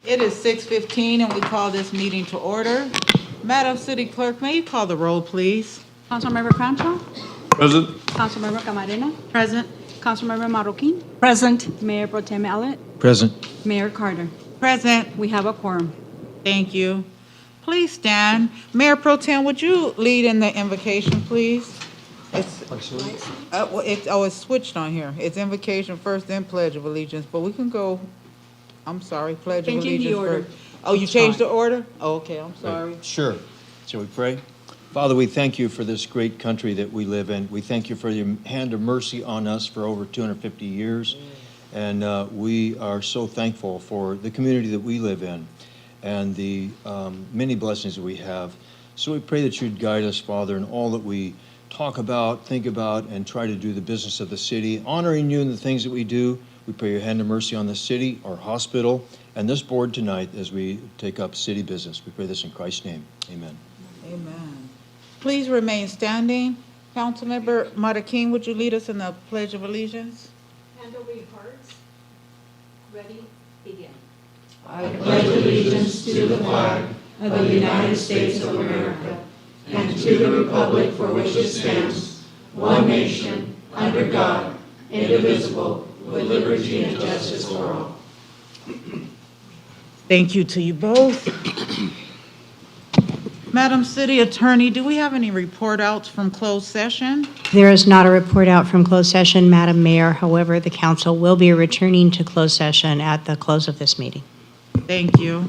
It is 6:15 and we call this meeting to order. Madam City Clerk, may you call the roll, please? Councilmember Franco? Present. Councilmember Camarena? Present. Councilmember Marroquin? Present. Mayor Pro Tem Allen? Present. Mayor Carter? Present. We have a quorum. Thank you. Please stand. Mayor Pro Tem, would you lead in the invocation, please? It's switched on here. It's invocation first, then Pledge of Allegiance, but we can go, I'm sorry, Pledge of Changing the Allegiance order. first. Oh, you changed the order? Oh, okay, I'm sorry. Sure. Shall we pray? Father, we thank you for this great country that we live in. We thank you for your hand of mercy on us for over 250 years. And we are so thankful for the community that we live in and the many blessings that we have. So we pray that you'd guide us, Father, in all that we talk about, think about, and try to do the business of the city, honoring you in the things that we do. We pray your hand of mercy on the city, our hospital, and this board tonight as we take up city business. We pray this in Christ's name. Amen. Amen. Please remain standing. Councilmember Marroquin, would you lead us in the Pledge of Allegiance? Hand over your hearts. Ready? Begin. I pledge allegiance to the flag of the United States of America and to the republic for which it stands, one nation, under God, indivisible, with liberty and justice for all. Thank you to you both. Madam City Attorney, do we have any report outs from closed session? There is not a report out from closed session, Madam Mayor. However, the council will be returning to closed session at the close of this meeting. Thank you.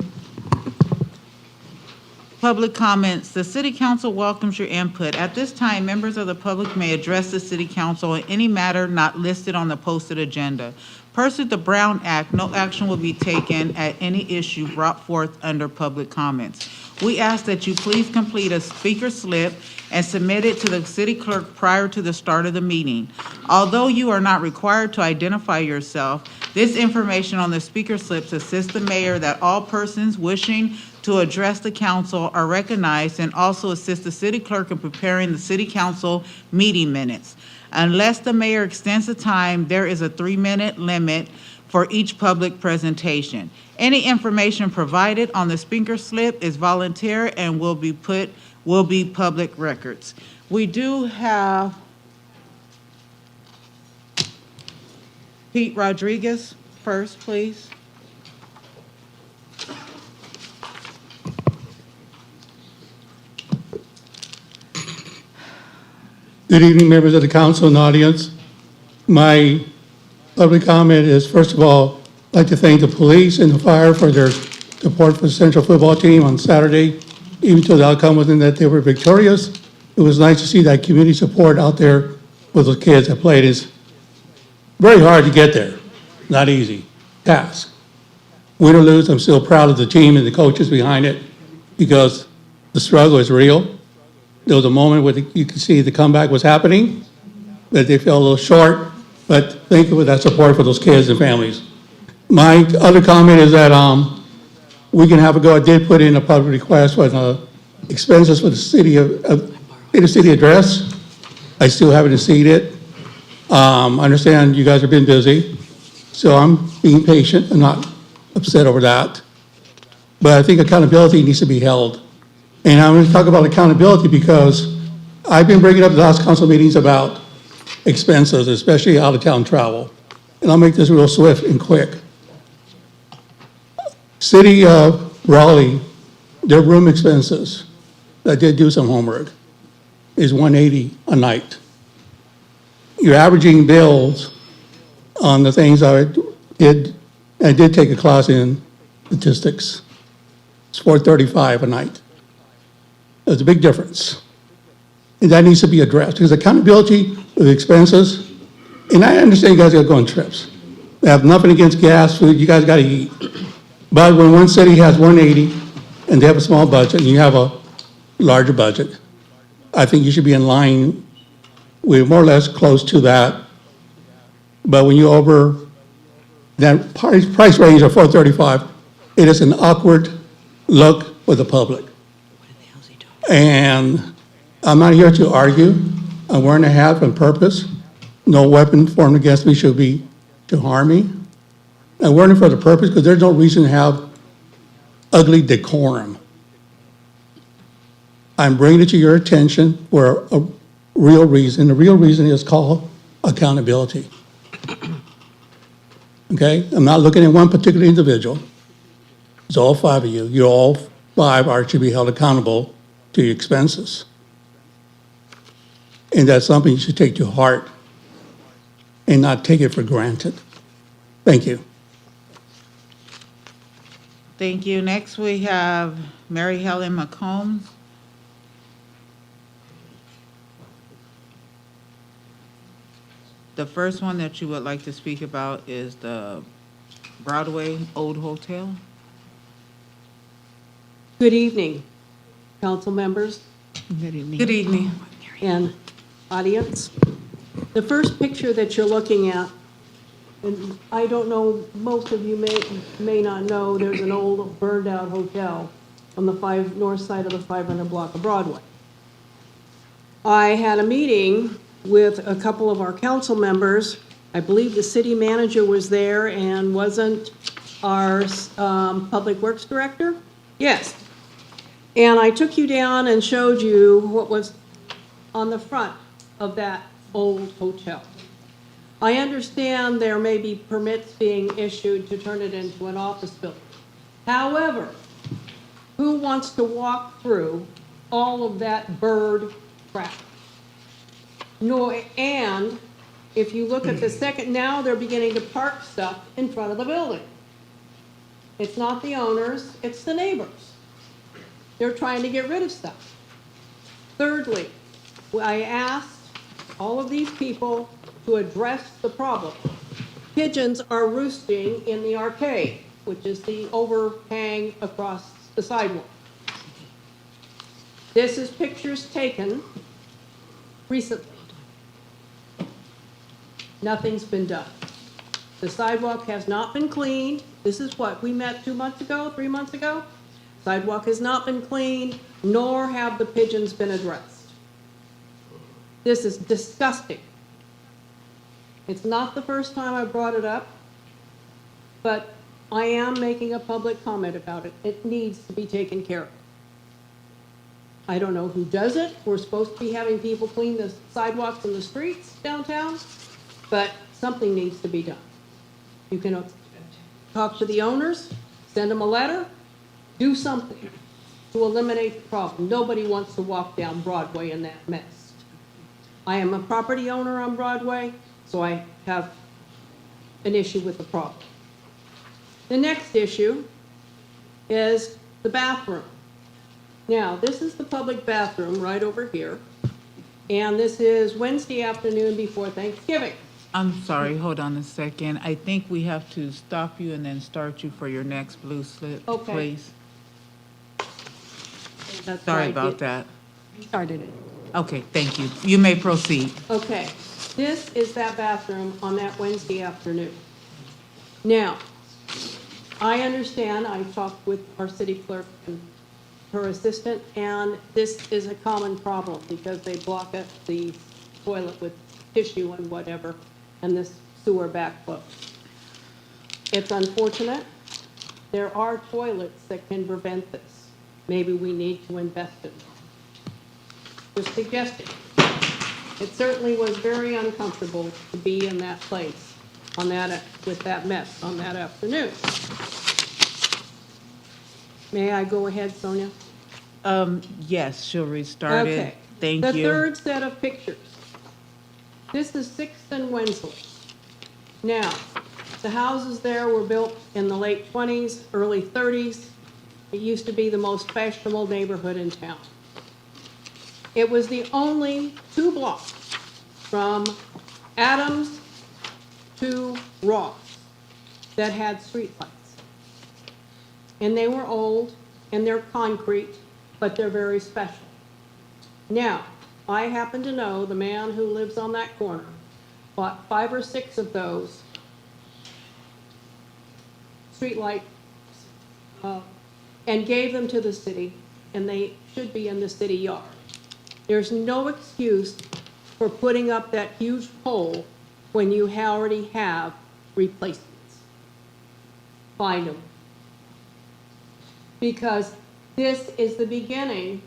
Public comments. The City Council welcomes your input. At this time, members of the public may address the City Council on any matter not listed on the posted agenda. Pursuant to the Brown Act, no action will be taken at any issue brought forth under public comments. We ask that you please complete a speaker slip and submit it to the city clerk prior to the start of the meeting. Although you are not required to identify yourself, this information on the speaker slips assists the mayor that all persons wishing to address the council are recognized and also assist the city clerk in preparing the city council meeting minutes. Unless the mayor extends the time, there is a 3-minute limit for each public presentation. Any information provided on the speaker slip is voluntary and will be public records. We do have Pete Rodriguez first, please. Good evening, members of the council and audience. My public comment is, first of all, I'd like to thank the police and the fire for their support for the Central football team on Saturday. Even though the outcome wasn't that they were victorious, it was nice to see that community support out there for those kids that played. It's very hard to get there, not easy task. Win or lose, I'm still proud of the team and the coaches behind it because the struggle is real. There was a moment where you could see the comeback was happening, but they fell a little short. But thank you for that support for those kids and families. My other comment is that we can have a go. I did put in a public request for expenses for the city city address. I still haven't received it. I understand you guys have been busy, so I'm being patient. I'm not upset over that. But I think accountability needs to be held. And I'm going to talk about accountability because I've been bringing up the last council meetings about expenses, especially out-of-town travel. And I'll make this real swift and quick. City of Raleigh, their room expenses, I did do some homework, is $180 a night. You're averaging bills on the things I did take a class in statistics. It's $435 a night. There's a big difference. And that needs to be addressed because accountability of expenses, and I understand you guys got to go on trips. I have nothing against gas, food, you guys got to eat. But when one city has 180 and they have a small budget and you have a larger budget, I think you should be in line. We're more or less close to that. But when you over that price range of $435, it is an awkward look for the public. And I'm not here to argue. I'm wearing a hat on purpose. No weapon formed against me should be to harm me. I'm wearing it for the purpose because there's no reason to have ugly decorum. I'm bringing it to your attention for a real reason. The real reason is called accountability. Okay? I'm not looking at one particular individual. It's all five of you. You all five are to be held accountable to your expenses. And that's something you should take to heart and not take it for granted. Thank you. Thank you. Next, we have Mary Helen McCombs. The first one that you would like to speak about is the Broadway Old Hotel. Good evening, council members Good evening. Good evening. and audience. The first picture that you're looking at, and I don't know, most of you may not know, there's an old burned-out hotel on the north side of the 500 block of Broadway. I had a meeting with a couple of our council members. I believe the city manager was there, and wasn't our public works director? Yes. And I took you down and showed you what was on the front of that old hotel. I understand there may be permits being issued to turn it into an office building. However, who wants to walk through all of that bird crap? No, and if you look at the second, now they're beginning to park stuff in front of the building. It's not the owners, it's the neighbors. They're trying to get rid of stuff. Thirdly, I asked all of these people to address the problem. Pigeons are roosting in the arcade, which is the overhang across the sidewalk. This is pictures taken recently. Nothing's been done. The sidewalk has not been cleaned. This is what, we met 2 months ago, 3 months ago? Sidewalk has not been cleaned, nor have the pigeons been addressed. This is disgusting. It's not the first time I brought it up, but I am making a public comment about it. It needs to be taken care of. I don't know who does it. We're supposed to be having people clean the sidewalks and the streets downtown, but something needs to be done. You can talk to the owners, send them a letter, do something to eliminate the problem. Nobody wants to walk down Broadway in that mess. I am a property owner on Broadway, so I have an issue with the problem. The next issue is the bathroom. Now, this is the public bathroom right over here, and this is Wednesday afternoon before Thanksgiving. I'm sorry, hold on a second. I think we have to stop you and then start you for your next blue slip, Okay. please. That's Sorry right. about that. Started it. Okay, thank you. You may proceed. Okay, this is that bathroom on that Wednesday afternoon. Now, I understand, I talked with our city clerk and her assistant, and this is a common problem because they block up the toilet with tissue and whatever, and this sewer backflow. It's unfortunate. There are toilets that can prevent this. Maybe we need to invest in them. Just suggesting. It certainly was very uncomfortable to be in that place on that, with that mess on that afternoon. May I go ahead, Sonia? Yes, she'll restart it. Okay. Thank The you. third set of pictures. This is 6th and Wensley. Now, the houses there were built in the late 20s, early 30s. It used to be the most fashionable neighborhood in town. It was the only 2 blocks from Adams to Ross that had streetlights. And they were old, and they're concrete, but they're very special. Now, I happen to know the man who lives on that corner bought 5 or 6 of those streetlight and gave them to the city, and they should be in the city yard. There's no excuse for putting up that huge pole when you already have replacements. Find them. because this is the beginning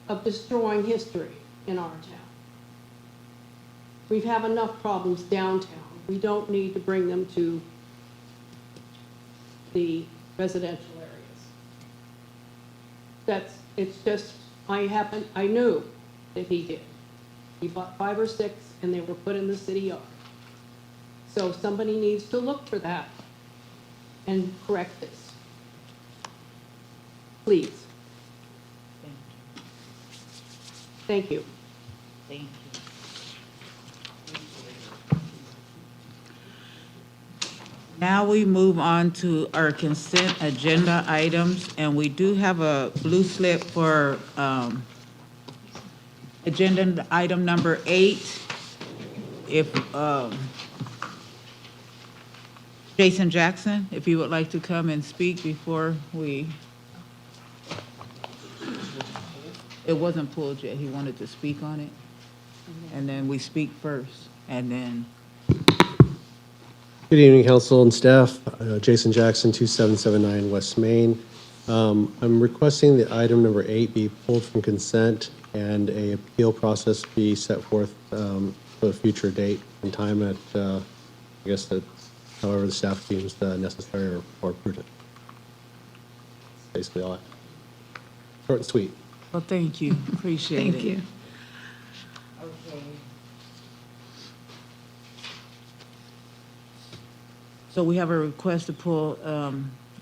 of destroying history in our town. We have enough problems downtown. We don't need to bring them to the residential areas. It's just, I knew that he did. He bought 5 or 6 and they were put in the city yard. So somebody needs to look for that and correct this. Please. Thank you. Thank you. Now we move on to our consent agenda items, and we do have a blue slip for agenda item number 8. If Jason Jackson, if you would like to come and speak before we, it wasn't pulled yet, he wanted to speak on it. And then we speak first, and then, Good evening, council and staff. Jason Jackson, 2779 West Main. I'm requesting that item number 8 be pulled from consent and a appeal process be set forth for a future date and time at, I guess, that however the staff deems necessary or prudent. Basically all. Short and sweet. well, thank you, appreciate it. Thank you. So we have a request to pull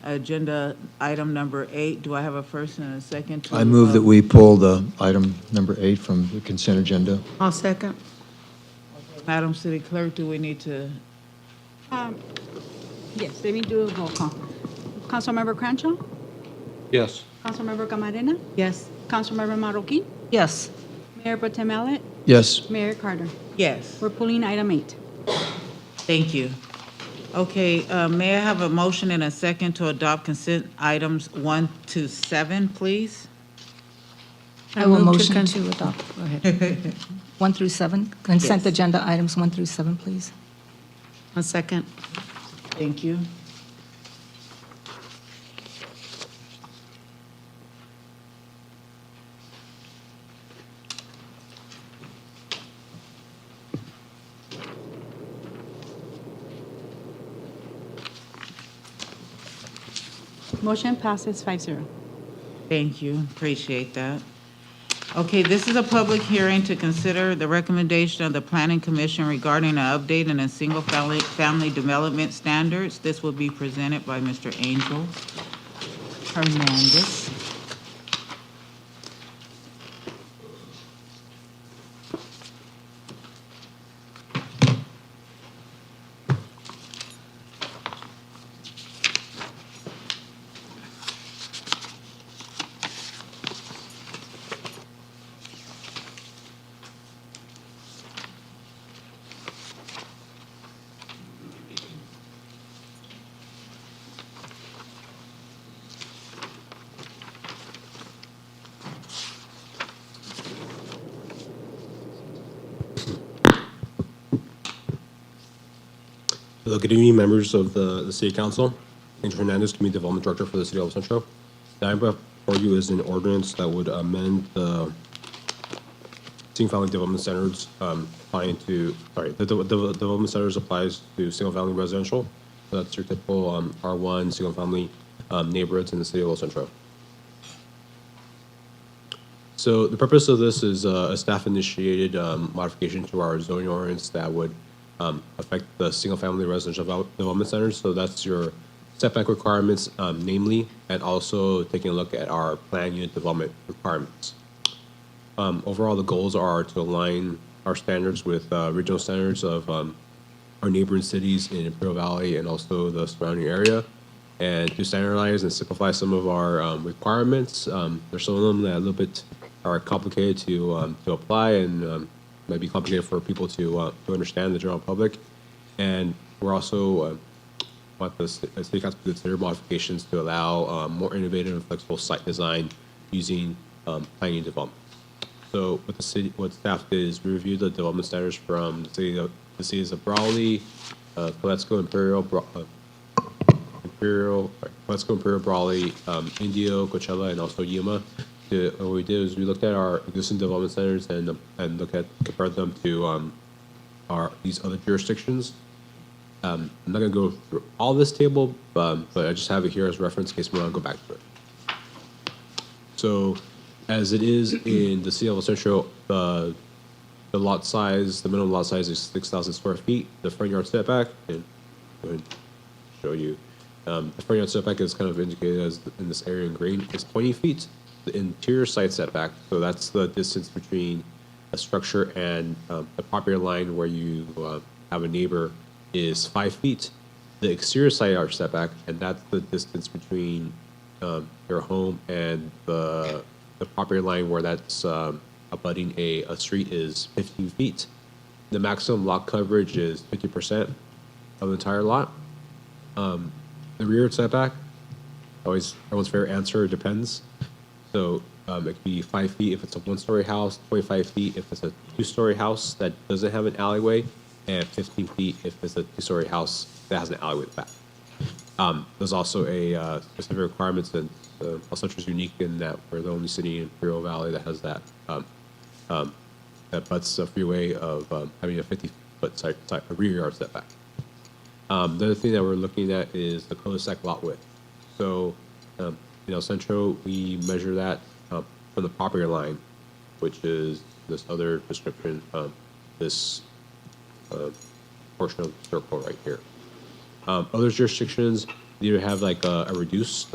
agenda item number 8. Do I have a first and a second? I move that we pull the item number 8 from the consent agenda. I'll second. Madam City Clerk, do we need to, Yes, let me do a roll call. Councilmember Crenshaw? Yes. Councilmember Camarena? Yes. Councilmember Marroquin? Yes. Mayor Botemelit? Yes. Mayor Carter? yes, We're pulling item 8. thank you. Okay, may I have a motion and a second to adopt consent items 1 to 7, please? I will move to motion con- to adopt. Go ahead. 1 through 7, consent Yes. agenda items 1 through 7, please. A second. Thank you. Motion passes 5-0. Thank you, appreciate that. Okay, this is a public hearing to consider the recommendation of the Planning Commission regarding an update in a single-family development standards. This will be presented by Mr. Angel Hernandez. Good evening, members of the City Council. Angel Hernandez, Community Development Director for the City of Centro. The item before you is an ordinance that would amend the single-family development standards applying to, the development standards applies to single-family residential. So that's your typical R1 single-family neighborhoods in the City of El Centro. So the purpose of this is a staff-initiated modification to our zoning ordinance that would affect the single-family residential development centers. So that's your setback requirements, namely, and also taking a look at our plan unit development requirements. Overall, the goals are to align our standards with regional standards of our neighboring cities in Imperial Valley and also the surrounding area, and to standardize and simplify some of our requirements. There's some of them that are a little bit are complicated to apply and might be complicated for people to understand, the general public. And we're also want the City Council to consider modifications to allow more innovative and flexible site design using planning development. So what staff did is review the development standards from the cities of Brawley, Paletzco, Imperial, Wesco, Imperial, Brawley, Indio, Coachella, and also Yuma. What we did is we looked at our existing development centers and compared them to these other jurisdictions. I'm not going to go through all this table, but I just have it here as reference in case we want to go back to it. So, as it is in the city of El Centro, the lot size, the minimum lot size is 6,000 square feet. The front yard setback, and go ahead and show you. The front yard setback is kind of indicated as in this area in green. It's 20 feet. The interior side setback, so that's the distance between a structure and the property line where you have a neighbor, is 5 feet. The exterior side yard setback, and that's the distance between your home and the property line where that's abutting a street, is 15 feet. The maximum lot coverage is 50% of the entire lot. The rear yard setback, always everyone's favorite answer, depends. So it could be 5 feet if it's a one-story house, 25 feet if it's a two-story house that doesn't have an alleyway, and 15 feet if it's a two-story house that has an alleyway at the back. There's also a specific requirements, and El Centro is unique in that we're the only city in Imperial Valley that has that. That butts a freeway of having a 50-foot rear yard setback. The other thing that we're looking at is the cul-de-sac lot width. So in El Centro, we measure that from the property line, which is this other description, this portion of the circle right here. Other jurisdictions either have like a reduced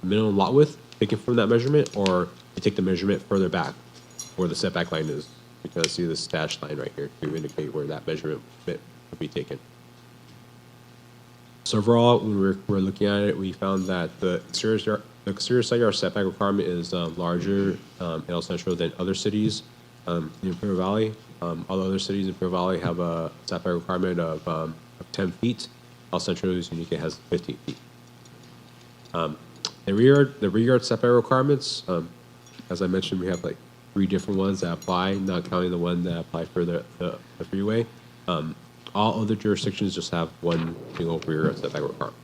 minimum lot width taken from that measurement, or they take the measurement further back where the setback line is. You can see this dashed line right here to indicate where that measurement would be taken. So overall, when we're looking at it, we found that the exterior side yard setback requirement is larger in El Centro than other cities in Imperial Valley. All other cities in Imperial Valley have a setback requirement of 10 feet. El Centro is unique; it has 15 feet. The rear yard setback requirements, as I mentioned, we have like 3 different ones that apply, not counting the one that apply for the freeway. All other jurisdictions just have one single rear yard setback requirement.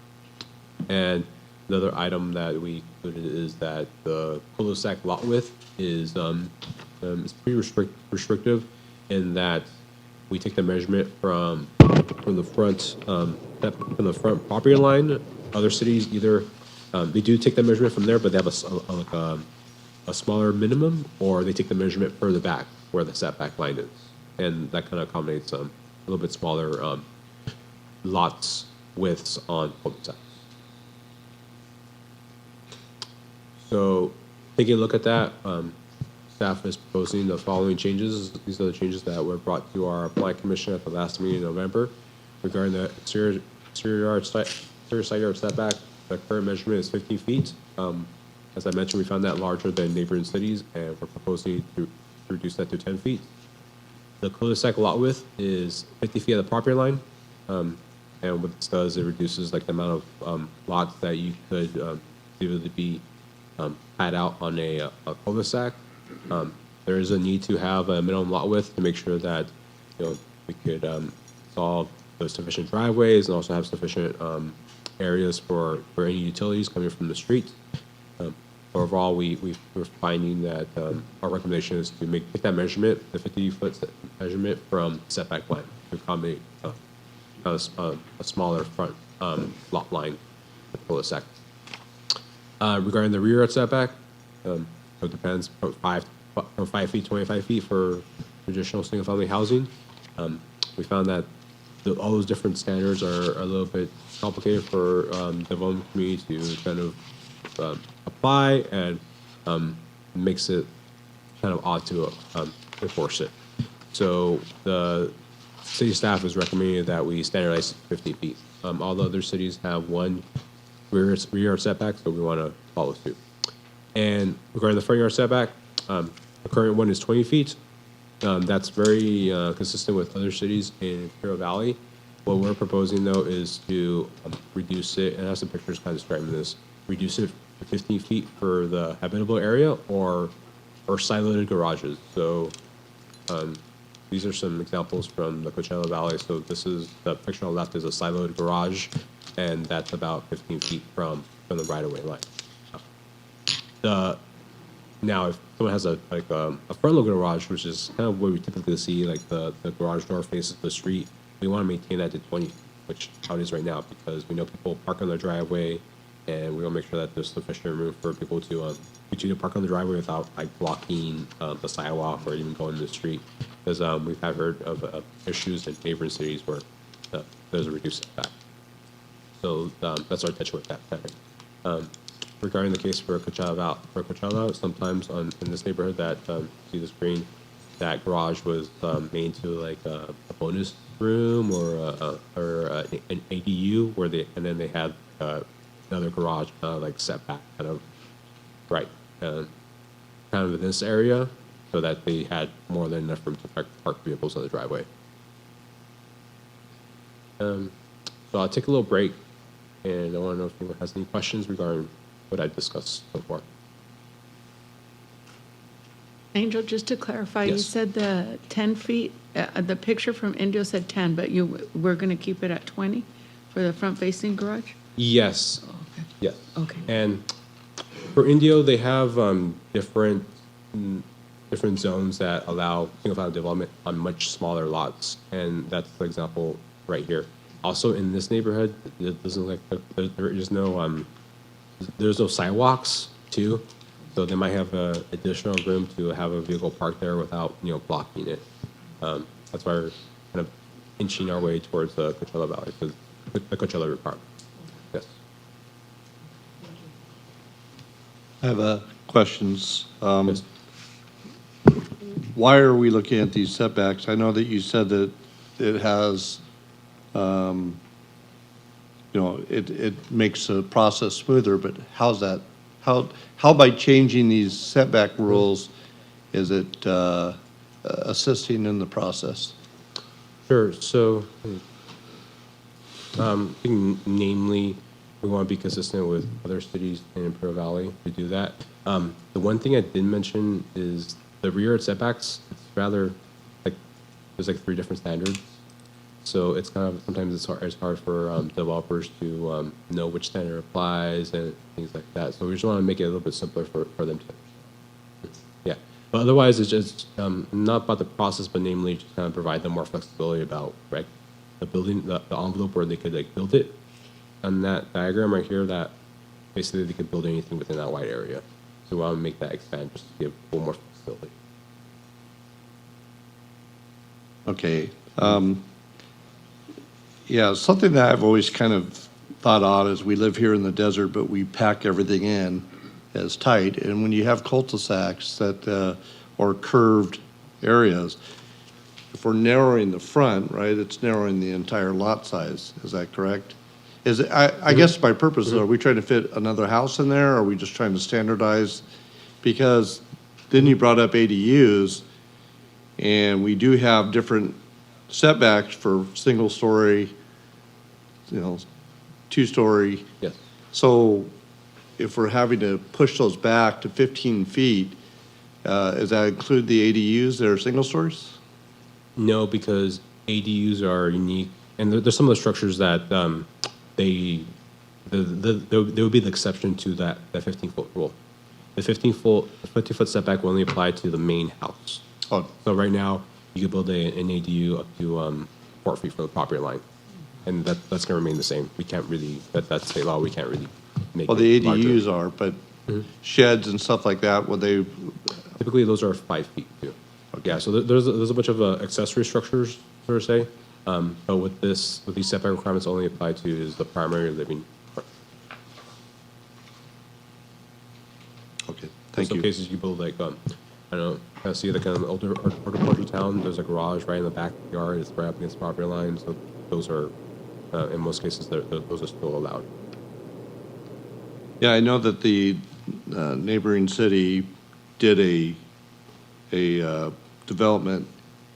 And another item that we included is that the cul-de-sac lot width is pretty restrictive in that we take the measurement from the front property line. Other cities either they do take the measurement from there, but they have a smaller minimum, or they take the measurement further back where the setback line is, and that kind of accommodates a little bit smaller lots widths on cul-de-sacs. So taking a look at that, staff is proposing the following changes. These are the changes that were brought to our Planning Commission at the last meeting in November regarding the exterior side yard setback. The current measurement is 15 feet. As I mentioned, we found that larger than neighboring cities, and we're proposing to reduce that to 10 feet. The cul-de-sac lot width is 50 feet at the property line, and what this does, it reduces like the amount of lots that you could either be pad out on a cul-de-sac. There is a need to have a minimum lot width to make sure that we could solve the sufficient driveways and also have sufficient areas for any utilities coming from the street. Overall, we're finding that our recommendation is to take that measurement, the 50-foot measurement from setback line to accommodate a smaller front lot line cul-de-sac. Regarding the rear yard setback, it depends from 5 feet, 25 feet for traditional single-family housing. We found that all those different standards are a little bit complicated for the development community to kind of apply, and makes it kind of odd to enforce it. So the city staff is recommending that we standardize 50 feet. All the other cities have one rear yard setback, so we want to follow suit. And regarding the front yard setback, the current one is 20 feet. That's very consistent with other cities in Imperial Valley. What we're proposing, though, is to reduce it, and I have some pictures kind of describing this, reduce it to 15 feet for the habitable area or siloed garages. So these are some examples from the Coachella Valley. So this is the picture on the left is a siloed garage. and that's about 15 feet from the right-of-way line. Now, if someone has a front loading garage, which is kind of what we typically see, like the garage door faces the street, we want to maintain that to 20, which how it is right now, because we know people park on their driveway, and we want to make sure that there's sufficient room for people to continue to park on the driveway without like blocking the sidewalk or even going to the street. Because we've had heard of issues in neighboring cities where there's a reduced setback. So that's our intention with that. Regarding the case for Coachella, sometimes in this neighborhood that see the screen, that garage was made to like a bonus room or an ADU and then they had another garage like setback kind of right kind of in this area so that they had more than enough room to park vehicles on the driveway. So I'll take a little break, and I want to know if anyone has any questions regarding what I discussed so far. Angel, just to clarify, you Yes. said the 10 feet, the picture from Indio said 10, but we're going to keep it at 20 for the front-facing garage? Yes. Okay. Yes. Okay. And for Indio, they have different zones that allow single-family development on much smaller lots, and that's the example right here. Also, in this neighborhood, it doesn't like there is no there's no sidewalks too, so they might have additional room to have a vehicle parked there without blocking it. That's why we're kind of inching our way towards the Coachella Valley, the Coachella requirement. Yes. I have questions. Yes. Why are we looking at these setbacks? I know that you said that it has, it makes the process smoother, but how's that? How by changing these setback rules is it assisting in the process? Sure. So, I think namely, we want to be consistent with other cities in Imperial Valley to do that. The one thing I didn't mention is the rear yard setbacks. It's rather like there's like 3 different standards, so it's kind of sometimes it's hard for developers to know which standard applies and things like that. So we just want to make it a little bit simpler for them to. Yeah. But otherwise, it's just not about the process, but namely just kind of provide them more flexibility about the building, the envelope where they could like build it. On that diagram right here, that basically they could build anything within that wide area. So we want to make that expand just to give a little more flexibility. Okay. Yeah, something that I've always kind of thought odd is we live here in the desert, but we pack everything in as tight. And when you have cul-de-sacs that, or curved areas, if we're narrowing the front, right, it's narrowing the entire lot size. Is that correct? Is it, I guess my purpose is, are we trying to fit another house in there? Or are we just trying to standardize? Because then you brought up ADUs, and we do have different setbacks for single-story, 2-story. Yes. So if we're having to push those back to 15 feet, does that include the ADUs that are single stories? No, because ADUs are unique, and there's some of the structures that they would be the exception to that 15-foot rule. The 50-foot setback will only apply to the main house. Oh, So right now, you could build an ADU up to 4 feet from the property line, and that's going to remain the same. We can't really, that's state law, we can't really make well, the it larger. ADUs are, but sheds and stuff like that, would they, Typically, those are 5 feet too. Yeah, so there's a bunch of accessory structures, per se, but with these setback requirements only apply to is the primary living. okay, In thank some you. cases, you build like, I don't know, kind of see like an older horticultural town, there's a garage right in the backyard, it's right up against the property line, so those are, in most cases, those are still allowed. Yeah, I know that the neighboring city did a development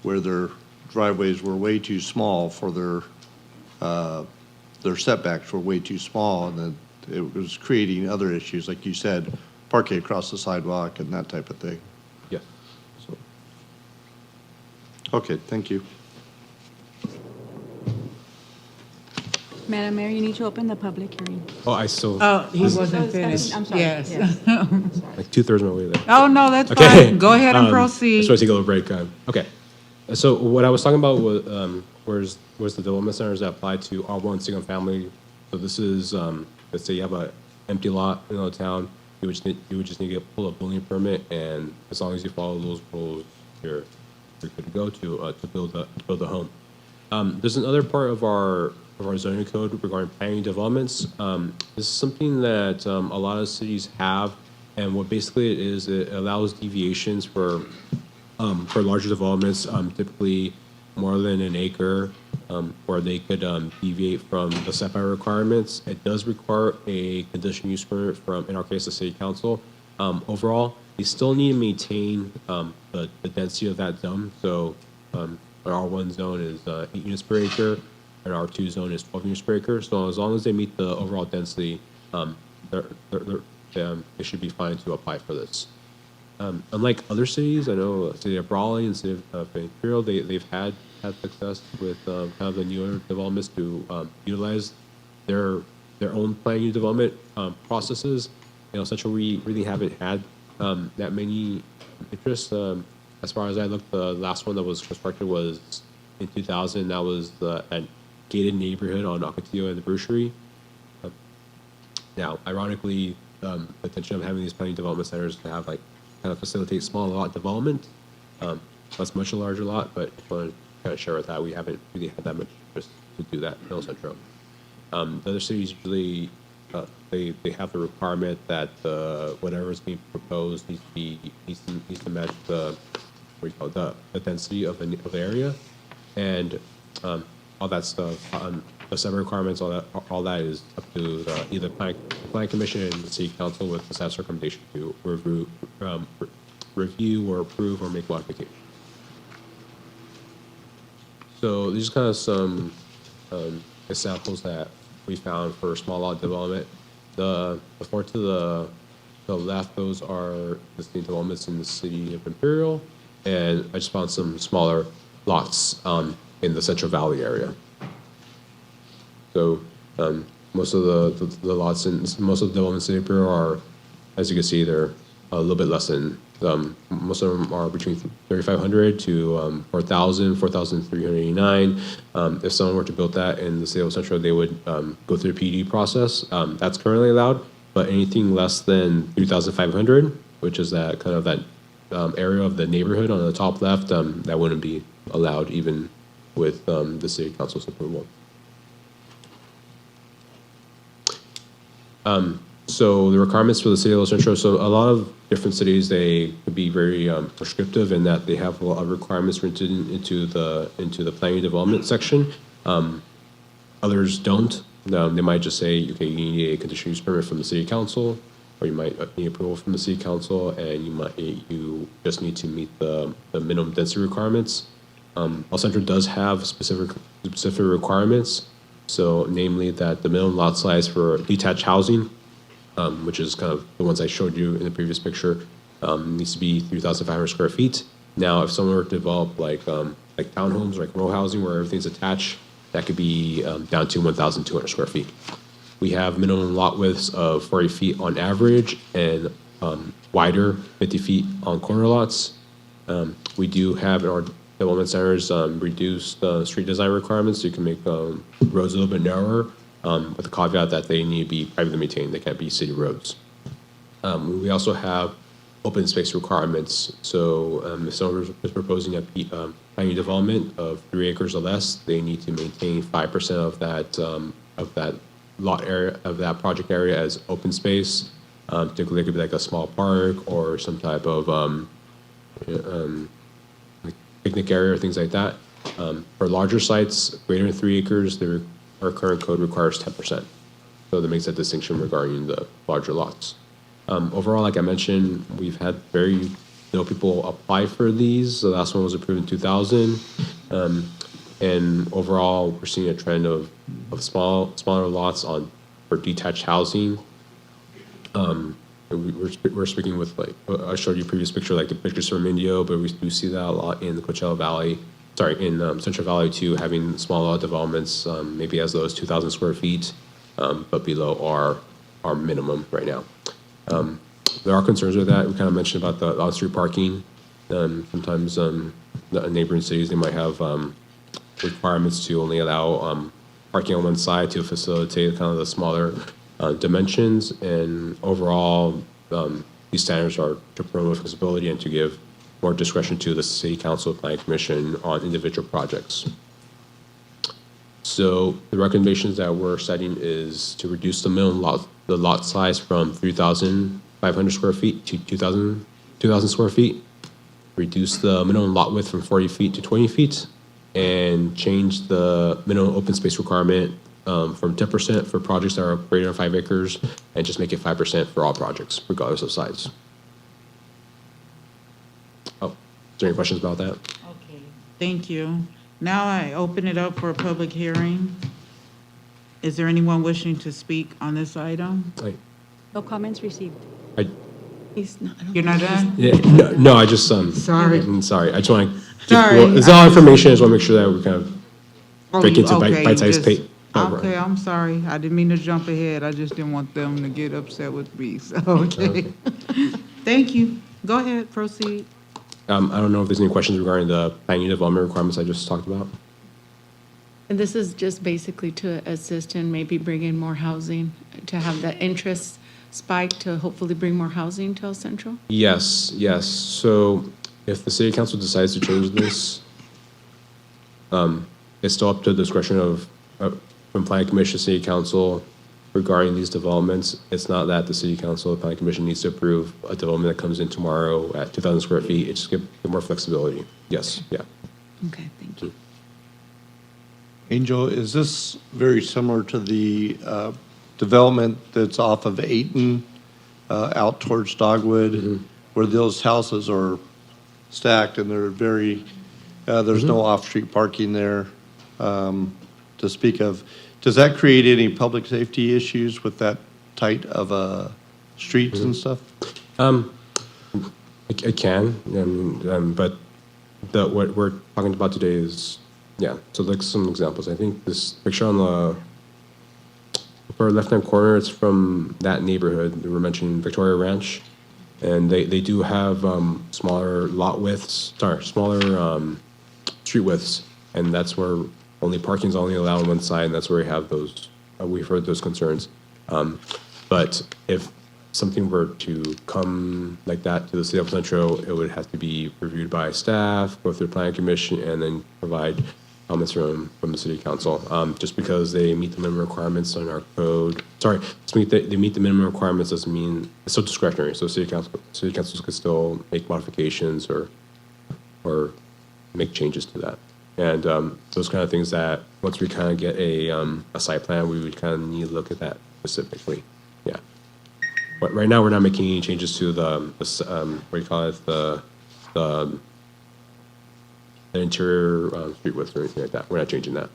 where their driveways were way too small for their setbacks were way too small, and then it was creating other issues, like you said, parking across the sidewalk and that type of thing. Yes. So, okay, thank you. Madam Mayor, you need to open the public hearing. Oh, I still, Oh, he this- wasn't finished. I'm sorry, Yes. like 2/3 of my way there. Oh, no, that's Okay. fine. Go ahead and I just proceed. want to take a little break. Okay. So what I was talking about was the development centers that apply to R1 single family. So this is, let's say you have an empty lot in a town, you would just need to pull a building permit, and as long as you follow those rules, you're good to go to build a home. There's another part of our zoning code regarding planning developments. This is something that a lot of cities have, and what basically it is, it allows deviations for larger developments, typically more than an acre, where they could deviate from the setback requirements. It does require a conditional use permit from, in our case, the city council. Overall, you still need to maintain the density of that zone. So our R1 zone is 8 units per acre, and our R2 zone is 12 units per acre. So as long as they meet the overall density, they should be fine to apply for this. Unlike other cities, I know City of Raleigh and City of Imperial, they've had success with kind of the newer developments to utilize their own planning development processes. You know, Central, we really haven't had that many interests. As far as I looked, the last one that was constructed was in 2000. That was a gated neighborhood on Ocotillo and the Bruchery. Now, ironically, the intention of having these planning development centers to have like kind of facilitate small lot development. That's much a larger lot, but I want to kind of share with that we haven't really had that much interest to do that in El Centro. The other cities usually they have the requirement that whatever is being proposed needs to match the the density of the area, and all that stuff. The seven requirements, all that is up to either Planning Commission and the City Council with the staff's recommendation to review or approve or make modifications. So these are kind of some examples that we found for small lot development. The four to the left, those are existing developments in the City of Imperial, and I just found some smaller lots in the Central Valley area. So most of the lots in most of the developments in Imperial are, as you can see, they're a little bit less than. Most of them are between 3,500 to 4,000, 4,389. If someone were to build that in the state of Central, they would go through the PD process. That's currently allowed, but anything less than 3,500, which is that kind of that area of the neighborhood on the top left, that wouldn't be allowed even with the city council's approval. So the requirements for the city of Los Centros, so a lot of different cities, they could be very prescriptive in that they have a lot of requirements written into the planning development section. Others don't. They might just say, okay, you need a conditional use permit from the city council, or you might need approval from the city council, and you just need to meet the minimum density requirements. El Centro does have specific requirements. So namely that the minimum lot size for detached housing, which is kind of the ones I showed you in the previous picture, needs to be 3,500 square feet. Now, if someone were to develop like townhomes, like row housing where everything's attached, that could be down to 1,200 square feet. We have minimum lot widths of 40 feet on average and wider 50 feet on corner lots. We do have in our development centers reduced street design requirements, so you can make roads a little bit narrower, with the caveat that they need to be privately maintained. They can't be city roads. We also have open space requirements. So if someone is proposing a planning development of 3 acres or less, they need to maintain 5% of that lot area, of that project area as open space. Typically, it could be like a small park or some type of like picnic area or things like that. For larger sites, greater than 3 acres, our current code requires 10%. So that makes that distinction regarding the larger lots. Overall, like I mentioned, we've had very little people apply for these. The last one was approved in 2000. And overall, we're seeing a trend of smaller lots for detached housing. We're speaking with, like, I showed you a previous picture, like the pictures from Indio, but we do see that a lot in the Coachella Valley. Central Valley too, having small lot developments, maybe as low as 2,000 square feet, but below our minimum right now. There are concerns with that. We kind of mentioned about the on-street parking. Sometimes the neighboring cities, they might have requirements to only allow parking on one side to facilitate kind of the smaller dimensions. And overall, these standards are to promote flexibility and to give more discretion to the City Council and Planning Commission on individual projects. So the recommendations that we're setting is to reduce the minimum lot size from 3,500 square feet to 2,000 square feet, reduce the minimum lot width from 40 feet to 20 feet, and change the minimum open space requirement from 10% for projects that are greater than 5 acres, and just make it 5% for all projects, regardless of size. Oh, is there any questions about that? Okay, thank you. Now I open it up for a public hearing. Is there anyone wishing to speak on this item? No comments received. You're not done? Yeah, no, I just, Sorry. I'm sorry, I just want to Sorry, give, it's all information, I just want to make sure that we kind of break into Okay, bite-sized just- pay. Okay, I'm sorry. I didn't mean to jump ahead. I just didn't want them to get upset with me, so, okay. Thank you. Go ahead, proceed. I don't know if there's any questions regarding the planning development requirements I just talked about. And this is just basically to assist in maybe bringing more housing, to have that interest spike to hopefully bring more housing to El Centro? Yes, yes. So if the city council decides to change this, it's still up to the discretion of from planning commission, city council regarding these developments. It's not that the city council, the planning commission needs to approve a development that comes in tomorrow at 2,000 square feet. It just gives more flexibility. Yes, yeah. Okay, thank you. Angel, is this very similar to the development that's off of Ayton out towards Dogwood, where those houses are stacked and they're very, there's no off-street parking there to speak of. Does that create any public safety issues with that tight of streets and stuff? It can, but what we're talking about today is, yeah, so like some examples. I think this picture on the upper left-hand corner, it's from that neighborhood. We were mentioning Victoria Ranch, and they do have smaller lot widths, smaller street widths, and that's where only parking is only allowed on one side, and that's where we have those, we've heard those concerns. But if something were to come like that to the city of Centro, it would have to be reviewed by staff, go through the planning commission, and then provide comments from the city council. Just because they meet the minimum requirements on our code, they meet the minimum requirements doesn't mean, it's still discretionary, so city councils could still make modifications or make changes to that. And those kind of things that, once we kind of get a site plan, we would kind of need to look at that specifically, yeah. But right now, we're not making any changes to the what do you call it, the interior street width or anything like that. We're not changing that.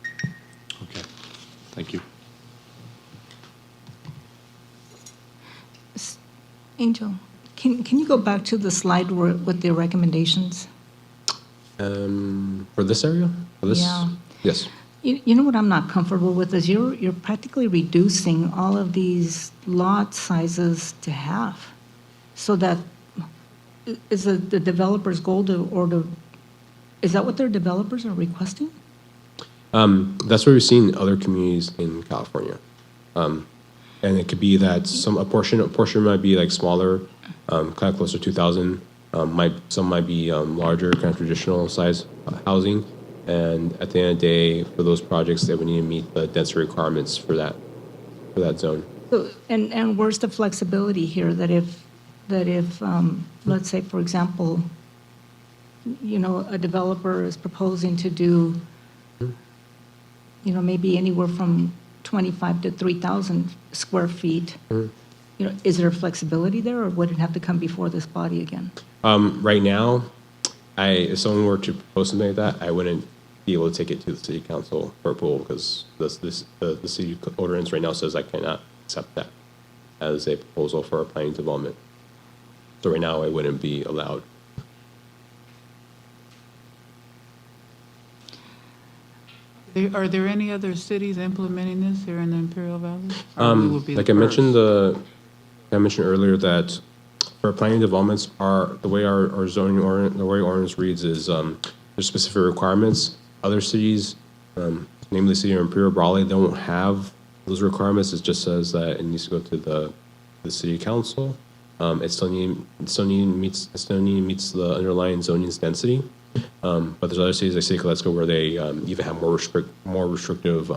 Okay, thank you. Angel, can you go back to the slide with the recommendations? For this area? For this? Yeah. Yes. You know what I'm not comfortable with is you're practically reducing all of these lot sizes to half. So that, is the developer's goal is that what their developers are requesting? That's what we've seen in other communities in California. And it could be that a portion might be like smaller, kind of closer to 2,000. Some might be larger, kind of traditional size housing. And at the end of the day, for those projects, they would need to meet the density requirements for that zone. So, and where's the flexibility here that if let's say, for example, a developer is proposing to do, maybe anywhere from 25 to 3,000 square feet, is there flexibility there, or would it have to come before this body again? Right now, if someone were to propose something like that, I wouldn't be able to take it to the city council for approval because the city ordinance right now says I cannot accept that as a proposal for a planning development. So right now, I wouldn't be allowed. Are there any other cities implementing this here in the Imperial Valley? Or we would be Like the I mentioned, first? I mentioned earlier that for planning developments, the way our zoning the way ordinance reads is there's specific requirements. Other cities, namely the city of Imperial Raleigh, don't have those requirements. It just says that it needs to go to the city council. It still meets the underlying zoning's density. But there's other cities like City of Glasgow where they even have more restrictive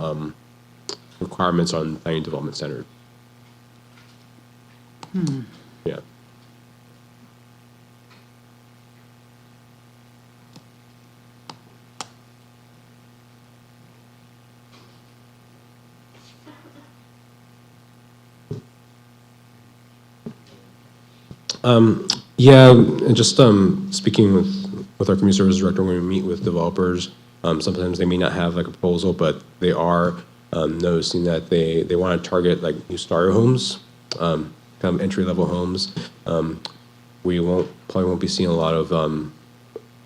requirements on planning development standards. Yeah. Yeah, and just speaking with our community services director, when we meet with developers, sometimes they may not have like a proposal, but they are noticing that they want to target like new starter homes, kind of entry-level homes. We probably won't be seeing a lot of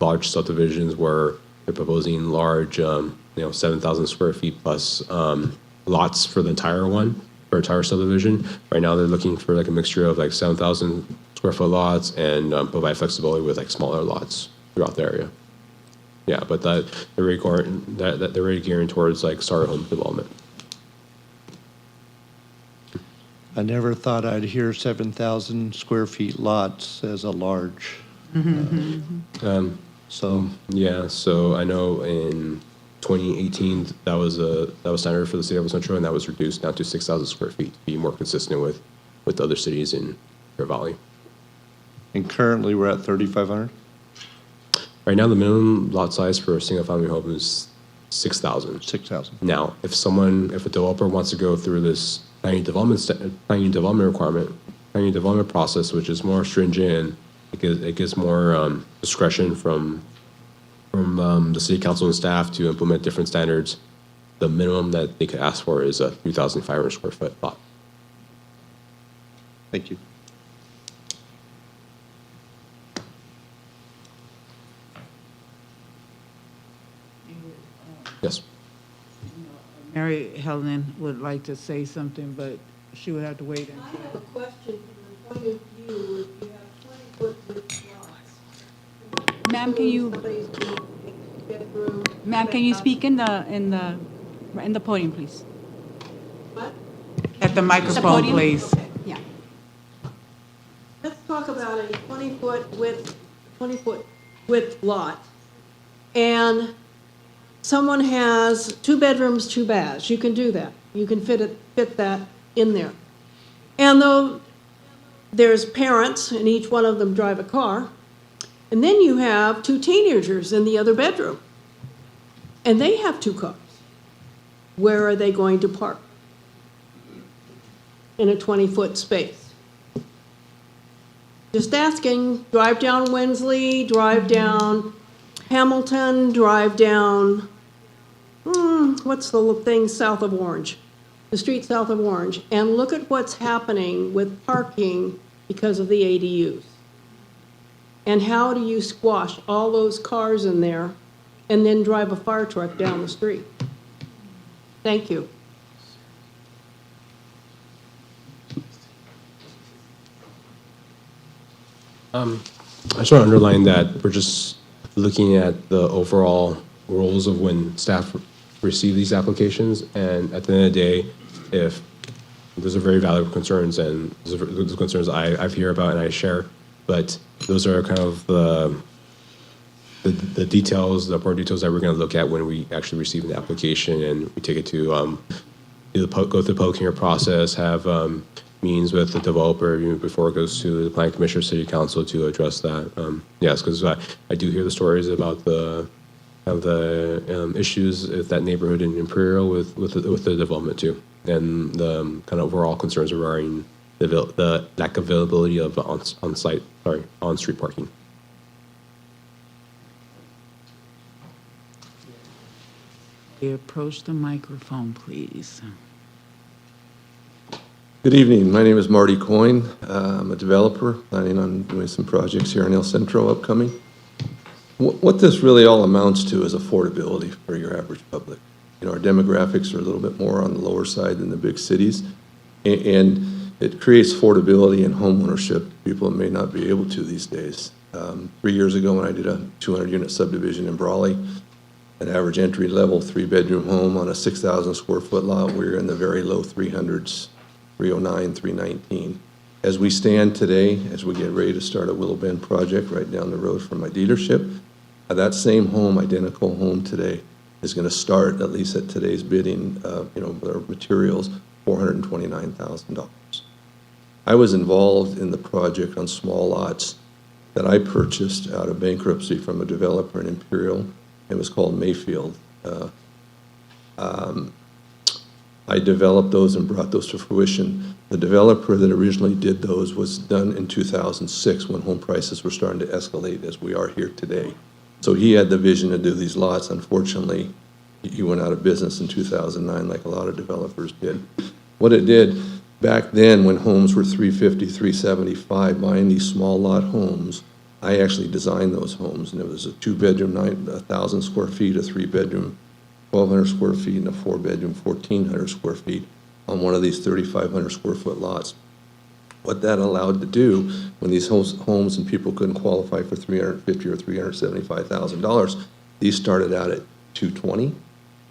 large subdivisions where they're proposing large, 7,000 square feet plus lots for the entire subdivision. Right now, they're looking for like a mixture of like 7,000 square foot lots and provide flexibility with like smaller lots throughout the area. Yeah, but they're really gearing towards like starter home development. I never thought I'd hear 7,000 square feet lots as a large. So Yeah, so I know in 2018 that was standard for the city of Centro, and that was reduced down to 6,000 square feet to be more consistent with other cities in your valley. and currently we're at 3,500? Right now, the minimum lot size for a single-family home is 6,000. 6,000. Now, if a developer wants to go through this planning development process, which is more stringent, and it gives more discretion from the city council and staff to implement different standards, the minimum that they could ask for is a 3,500 square foot lot. Thank you. Yes. Mary Helen would like to say something, but she would have to wait I have until. a question from the point of view, if you have 20-foot width lots. Ma'am, can you- Somebody's doing a bedroom, Ma'am, can you speak in the podium, please? What? At the The microphone, podium? please. Okay. Yeah. Let's talk about a 20-foot width lot. And someone has 2 bedrooms, 2 baths. You can do that. You can fit that in there. And though there's parents, and each one of them drive a car, and then you have 2 teenagers in the other bedroom, and they have 2 cars. Where are they going to park? In a 20-foot space. Just asking, drive down Wensley, drive down Hamilton, drive down, what's the thing south of Orange? The street south of Orange, and look at what's happening with parking because of the ADUs. And how do you squash all those cars in there and then drive a fire truck down the street? Thank you. I just want to underline that we're just looking at the overall rules of when staff receive these applications, and at the end of the day, if those are very valid concerns, and those are concerns I hear about and I share, but those are kind of the details, the important details that we're going to look at when we actually receive an application and we take it to go through the public hearing process, have meetings with the developer before it goes to the planning commission or city council to address that. Yes, because I do hear the stories about the issues with that neighborhood in Imperial with the development too, and the kind of overall concerns regarding the lack of availability of on-street parking. Approach the microphone, please. Good evening. My name is Marty Coyne. I'm a developer planning on doing some projects here in El Centro upcoming. What this really all amounts to is affordability for your average public. our demographics are a little bit more on the lower side than the big cities. And it creates affordability and homeownership people may not be able to these days. 3 years ago, when I did a 200-unit subdivision in Brawley, an average entry-level 3-bedroom home on a 6,000 square foot lot, we were in the very low 300s, 309, 319. As we stand today, as we get ready to start a Willow Bend project right down the road from my dealership, that same home, identical home today, is going to start, at least at today's bidding, with our materials, $429,000. I was involved in the project on small lots that I purchased out of bankruptcy from a developer in Imperial. It was called Mayfield. I developed those and brought those to fruition. The developer that originally did those was done in 2006 when home prices were starting to escalate as we are here today. So he had the vision to do these lots. Unfortunately, he went out of business in 2009 like a lot of developers did. What it did, back then when homes were $350,000, $375,000, buying these small lot homes, I actually designed those homes, and it was a 2-bedroom, 1,000 square feet, a 3-bedroom, 1,200 square feet, and a 4-bedroom, 1,400 square feet on one of these 3,500 square foot lots. What that allowed to do, when these homes and people couldn't qualify for $350,000 or $375,000, these started out at $220,000,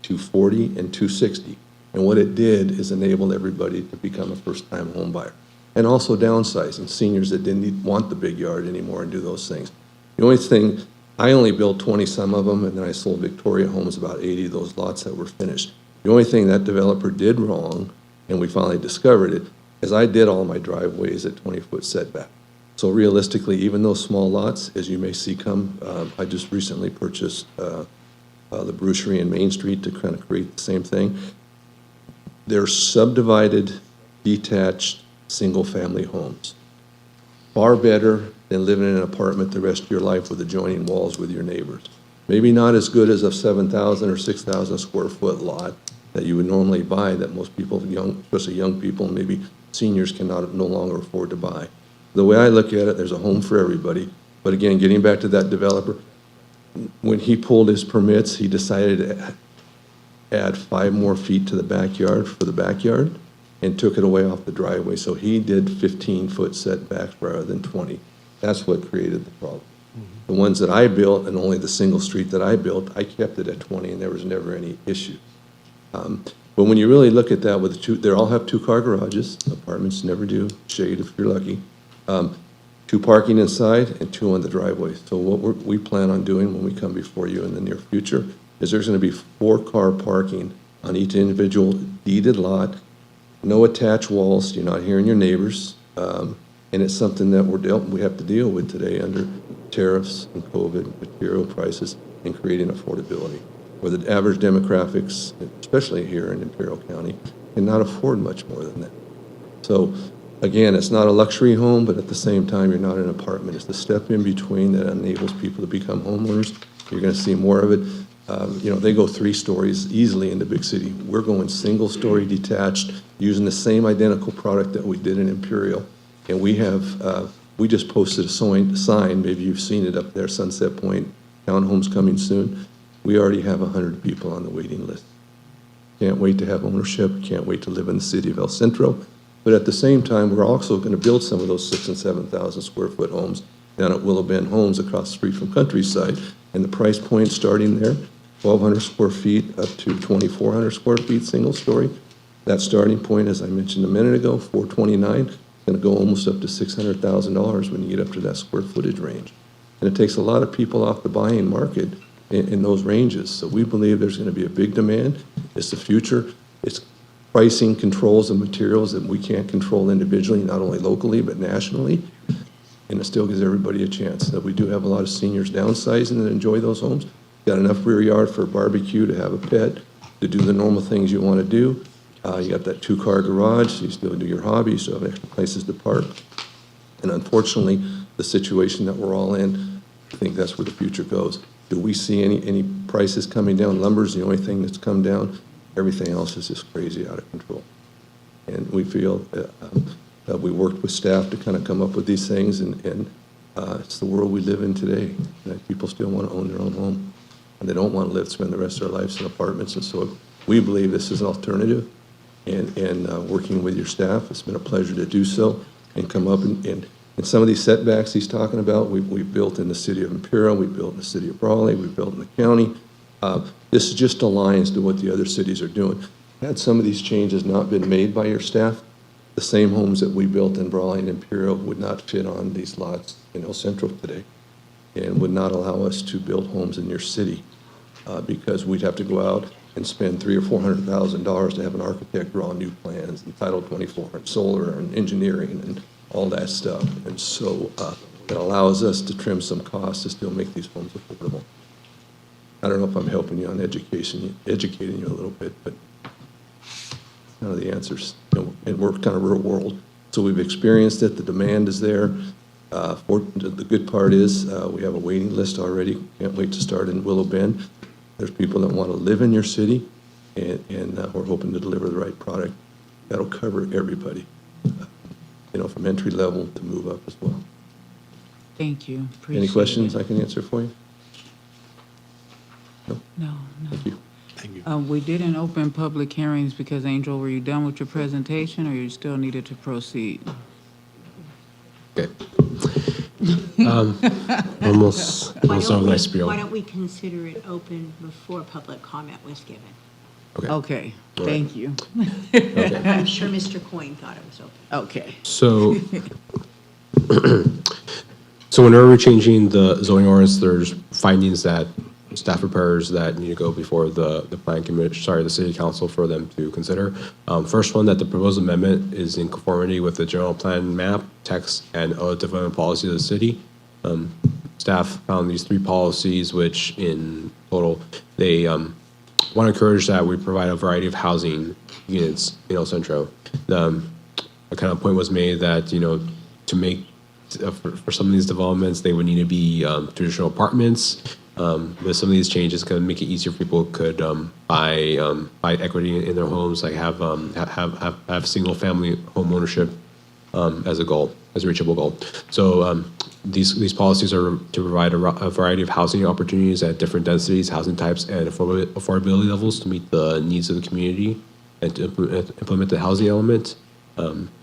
$240,000, and $260,000. And what it did is enable everybody to become a first-time home buyer. And also downsizing, seniors that didn't want the big yard anymore and do those things. The only thing, I only built 20 some of them, and then I sold Victoria Homes about 80 of those lots that were finished. The only thing that developer did wrong, and we finally discovered it, is I did all my driveways at 20-foot setback. So realistically, even those small lots, as you may see come, I just recently purchased the Brucherie in Main Street to kind of create the same thing. They're subdivided, detached, single-family homes. Far better than living in an apartment the rest of your life with adjoining walls with your neighbors. Maybe not as good as a 7,000 or 6,000 square foot lot that you would normally buy that most people, especially young people, maybe seniors no longer afford to buy. The way I look at it, there's a home for everybody. But again, getting back to that developer, when he pulled his permits, he decided to add 5 more feet to the backyard for the backyard and took it away off the driveway. So he did 15-foot setbacks rather than 20. That's what created the problem. The ones that I built, and only the single street that I built, I kept it at 20 and there was never any issue. But when you really look at that, with they all have 2-car garages. Apartments never do, shade if you're lucky. 2 parking inside and 2 on the driveway. So what we plan on doing when we come before you in the near future is there's going to be 4-car parking on each individual deeded lot, no attached walls, you're not hearing your neighbors, and it's something that we have to deal with today under tariffs and COVID, material prices, and creating affordability, where the average demographics, especially here in Imperial County, cannot afford much more than that. So again, it's not a luxury home, but at the same time, you're not in an apartment. It's the step in between that enables people to become homeowners. You're going to see more of it. They go 3 stories easily in the big city. We're going single-story detached, using the same identical product that we did in Imperial. And we have, we just posted a sign, maybe you've seen it up there, Sunset Point, townhomes coming soon. We already have 100 people on the waiting list. Can't wait to have ownership, can't wait to live in the city of El Centro. But at the same time, we're also going to build some of those 6,000 and 7,000 square foot homes down at Willow Bend Homes across the street from Countryside. And the price point starting there, 1,200 square feet up to 2,400 square feet, single story. That starting point, as I mentioned a minute ago, $429, is going to go almost up to $600,000 when you get up to that square footage range. And it takes a lot of people off the buying market in those ranges. So we believe there's going to be a big demand. It's the future. It's pricing controls of materials that we can't control individually, not only locally, but nationally. And it still gives everybody a chance. That we do have a lot of seniors downsizing that enjoy those homes. Got enough rear yard for a barbecue, to have a pet, to do the normal things you want to do. You got that 2-car garage, so you still do your hobbies, so you have extra places to park. And unfortunately, the situation that we're all in, I think that's where the future goes. Do we see any prices coming down? Lumber's the only thing that's come down. Everything else is just crazy out of control. And we feel that we worked with staff to kind of come up with these things, and it's the world we live in today. That people still want to own their own home, and they don't want to spend the rest of their lives in apartments. And so We believe this is an alternative, and working with your staff, it's been a pleasure to do so, and come up and some of these setbacks he's talking about, we've built in the city of Imperial, we built in the city of Brawley, we built in the county. This just aligns to what the other cities are doing. Had some of these changes not been made by your staff, the same homes that we built in Brawley and Imperial would not fit on these lots in El Centro today, and would not allow us to build homes in your city, because we'd have to go out and spend $300,000 or $400,000 to have an architect draw new plans and Title 24 and solar and engineering and all that stuff. And so it allows us to trim some costs to still make these homes affordable. I don't know if I'm helping you on educating you a little bit, but kind of the answers, and we're kind of real world. So we've experienced it, the demand is there. The good part is we have a waiting list already. Can't wait to start in Willow Bend. There's people that want to live in your city, and we're hoping to deliver the right product that'll cover everybody, from entry level to move up as well. Thank you. Appreciate Any questions it. I can answer for you? No. Thank you. We didn't open public hearings because, Angel, were you done with your presentation or you still needed to proceed? Okay. Almost on my spiel. Why don't we consider it open before public comment was given? Okay, thank you. I'm sure Mr. Coyne thought it was open. Okay. So, whenever we're changing the zoning ordinance, there's findings that staff prepares that need to go before the the city council for them to consider. First one, that the proposed amendment is in conformity with the general plan map, text, and other development policy of the city. Staff found these 3 policies, which in total, they want to encourage that we provide a variety of housing units in El Centro. A kind of point was made that, to make, for some of these developments, they would need to be traditional apartments. With some of these changes, going to make it easier for people could buy equity in their homes, like have single family home ownership as a goal, as a reachable goal. So these policies are to provide a variety of housing opportunities at different densities, housing types, and affordability levels to meet the needs of the community and to implement the housing element.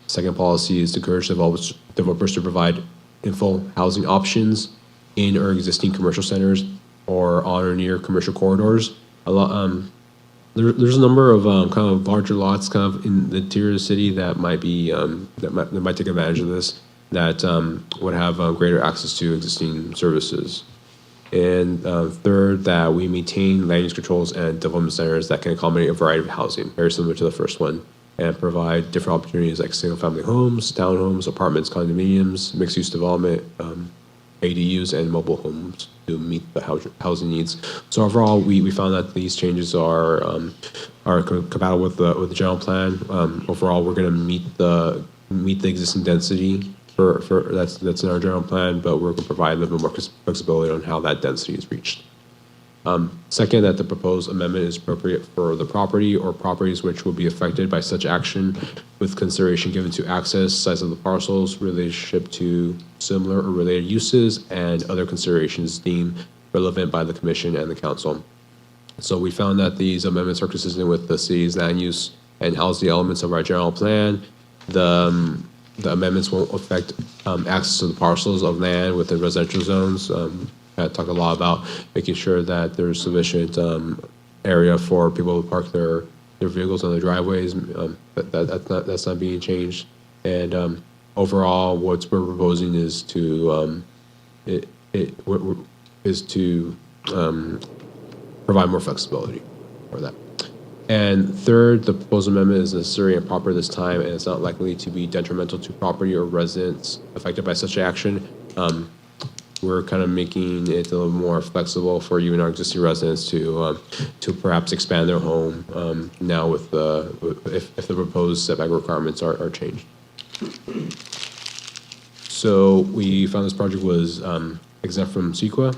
Second policy is to encourage developers to provide infill housing options in or existing commercial centers or on or near commercial corridors. There's a number of kind of larger lots kind of in the interior of the city that might be that might take advantage of this, that would have greater access to existing services. And third, that we maintain land use controls and development centers that can accommodate a variety of housing, very similar to the first one, and provide different opportunities like single-family homes, townhomes, apartments, condominiums, mixed-use development, ADUs, and mobile homes to meet the housing needs. So overall, we found that these changes are compatible with the general plan. Overall, we're going to meet the existing density for that's in our general plan, but we're going to provide a little bit more flexibility on how that density is reached. Second, that the proposed amendment is appropriate for the property or properties which will be affected by such action, with consideration given to access, size of the parcels, relationship to similar or related uses, and other considerations deemed relevant by the commission and the council. So we found that these amendments are consistent with the city's land use and housing elements of our general plan. The amendments won't affect access to the parcels of land within residential zones. I talked a lot about making sure that there's sufficient area for people to park their vehicles on the driveways. That's not being changed. And overall, what we're proposing is to provide more flexibility for that. And third, the proposed amendment is necessary and proper this time, and it's not likely to be detrimental to property or residents affected by such action. We're kind of making it a little more flexible for you and our existing residents to perhaps expand their home now with if the proposed setback requirements are changed. So we found this project was exempt from CEQA,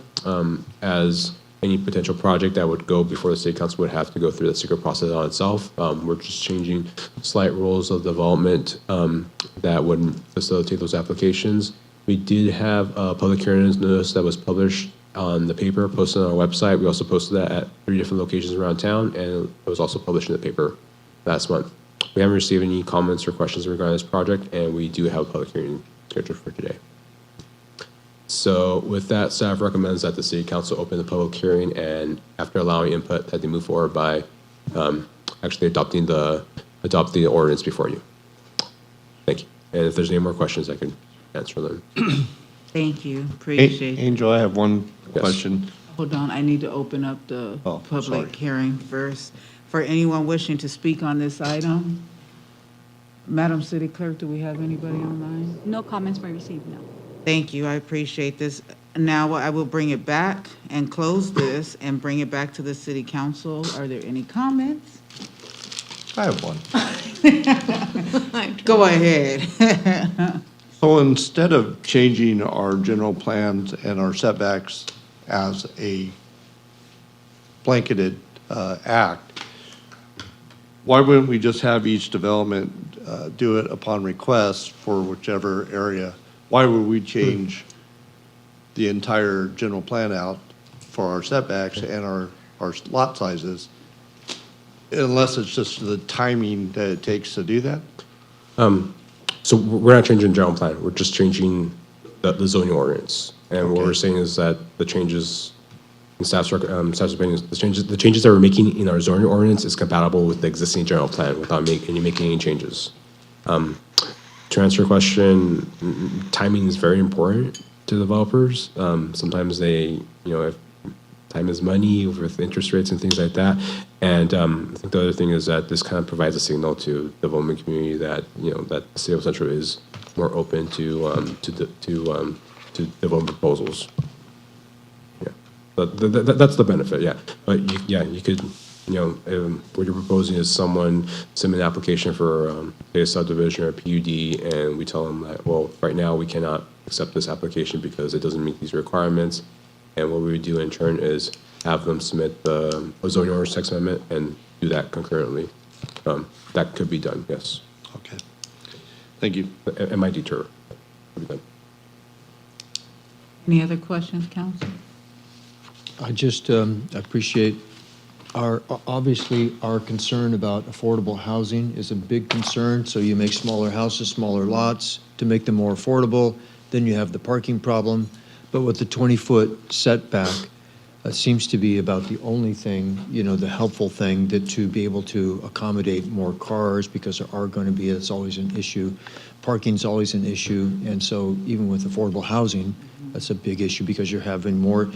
as any potential project that would go before the city council would have to go through the CEQA process on itself. We're just changing slight rules of development that would facilitate those applications. We did have a public hearing notice that was published on the paper, posted on our website. We also posted that at 3 different locations around town, and it was also published in the paper last month. We haven't received any comments or questions regarding this project, and we do have a public hearing scheduled for today. So with that, staff recommends that the city council open the public hearing, and after allowing input, that they move forward by actually adopting the ordinance before you. Thank you. And if there's any more questions, I can answer them. Thank you, appreciate it. Angel, I have one Yes. question. Hold on, I need to open up the Oh, public sorry. hearing first. For anyone wishing to speak on this item, Madam City Clerk, do we have anybody online? No comments were received, no. Thank you, I appreciate this. Now I will bring it back and close this and bring it back to the city council. Are there any comments? I have one. Go ahead. So instead of changing our general plans and our setbacks as a blanketed act, why wouldn't we just have each development do it upon request for whichever area? Why would we change the entire general plan out for our setbacks and our lot sizes unless it's just the timing that it takes to do that? So we're not changing the general plan. We're just changing the zoning ordinance. And what we're saying is that the changes in staff's opinion, the changes that we're making in our zoning ordinance is compatible with the existing general plan without making any changes. To answer your question, timing is very important to developers. Sometimes they, if time is money with interest rates and things like that. And I think the other thing is that this kind of provides a signal to the development community that, that the city of Centro is more open to development proposals. Yeah, but that's the benefit. Yeah, but you could. What you're proposing is someone submit an application for a subdivision or a PUD, and we tell them that, well, right now we cannot accept this application because it doesn't meet these requirements. And what we would do in turn is have them submit the zoning ordinance text amendment and do that concurrently. That could be done, yes. Okay. Thank you. It might deter. It could be done. Any other questions, council? I just appreciate obviously our concern about affordable housing is a big concern. So you make smaller houses, smaller lots to make them more affordable. Then you have the parking problem. But with the 20-foot setback, seems to be about the only thing, the helpful thing that to be able to accommodate more cars, because there are going to be, it's always an issue. Parking's always an issue. And so even with affordable housing, that's a big issue because you have a more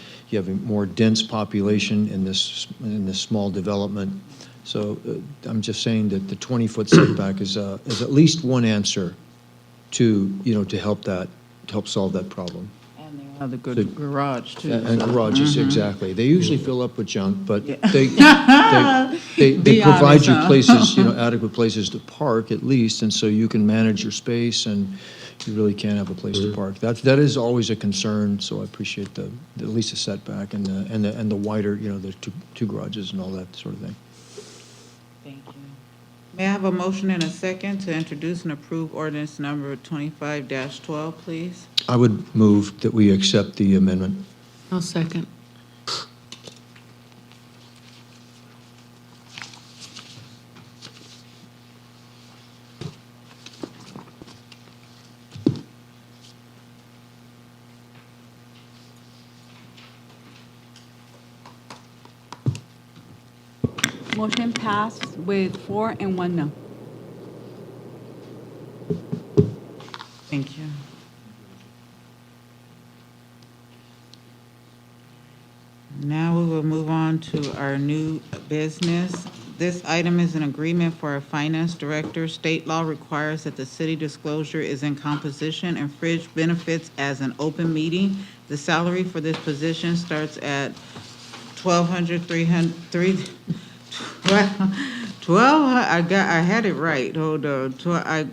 dense population in this small development. So I'm just saying that the 20-foot setback is at least one answer to help solve that problem. And they have the good garage, too. And garages, exactly. They usually fill up with junk, but Yeah. they Be provide honest, you huh? places, adequate places to park at least, and so you can manage your space, and you really can have a place to park. That is always a concern, so I appreciate at least the setback and the wider, the two garages and all that sort of thing. Thank you. May I have a motion and a second to introduce and approve ordinance number 25-12, please? I would move that we accept the amendment. I'll second. Motion passed with 4 and 1 no. Thank you. Now we will move on to our new business. This item is an agreement for our finance director. State law requires that the city disclosure is in composition and fringe benefits as an open meeting. The salary for this position starts at I had it right, hold on, because I'm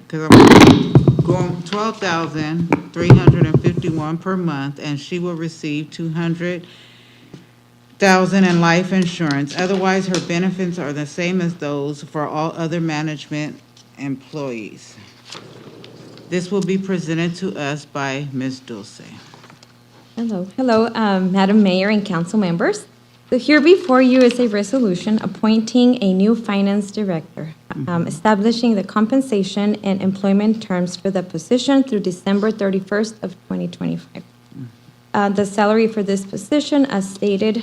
going $12,351 per month, and she will receive $200,000 in life insurance. Otherwise, her benefits are the same as those for all other management employees. This will be presented to us by Ms. Dulce. Hello, Madam Mayor and council members. So here before you is a resolution appointing a new finance director, establishing the compensation and employment terms for the position through December 31st of 2025. The salary for this position, as stated,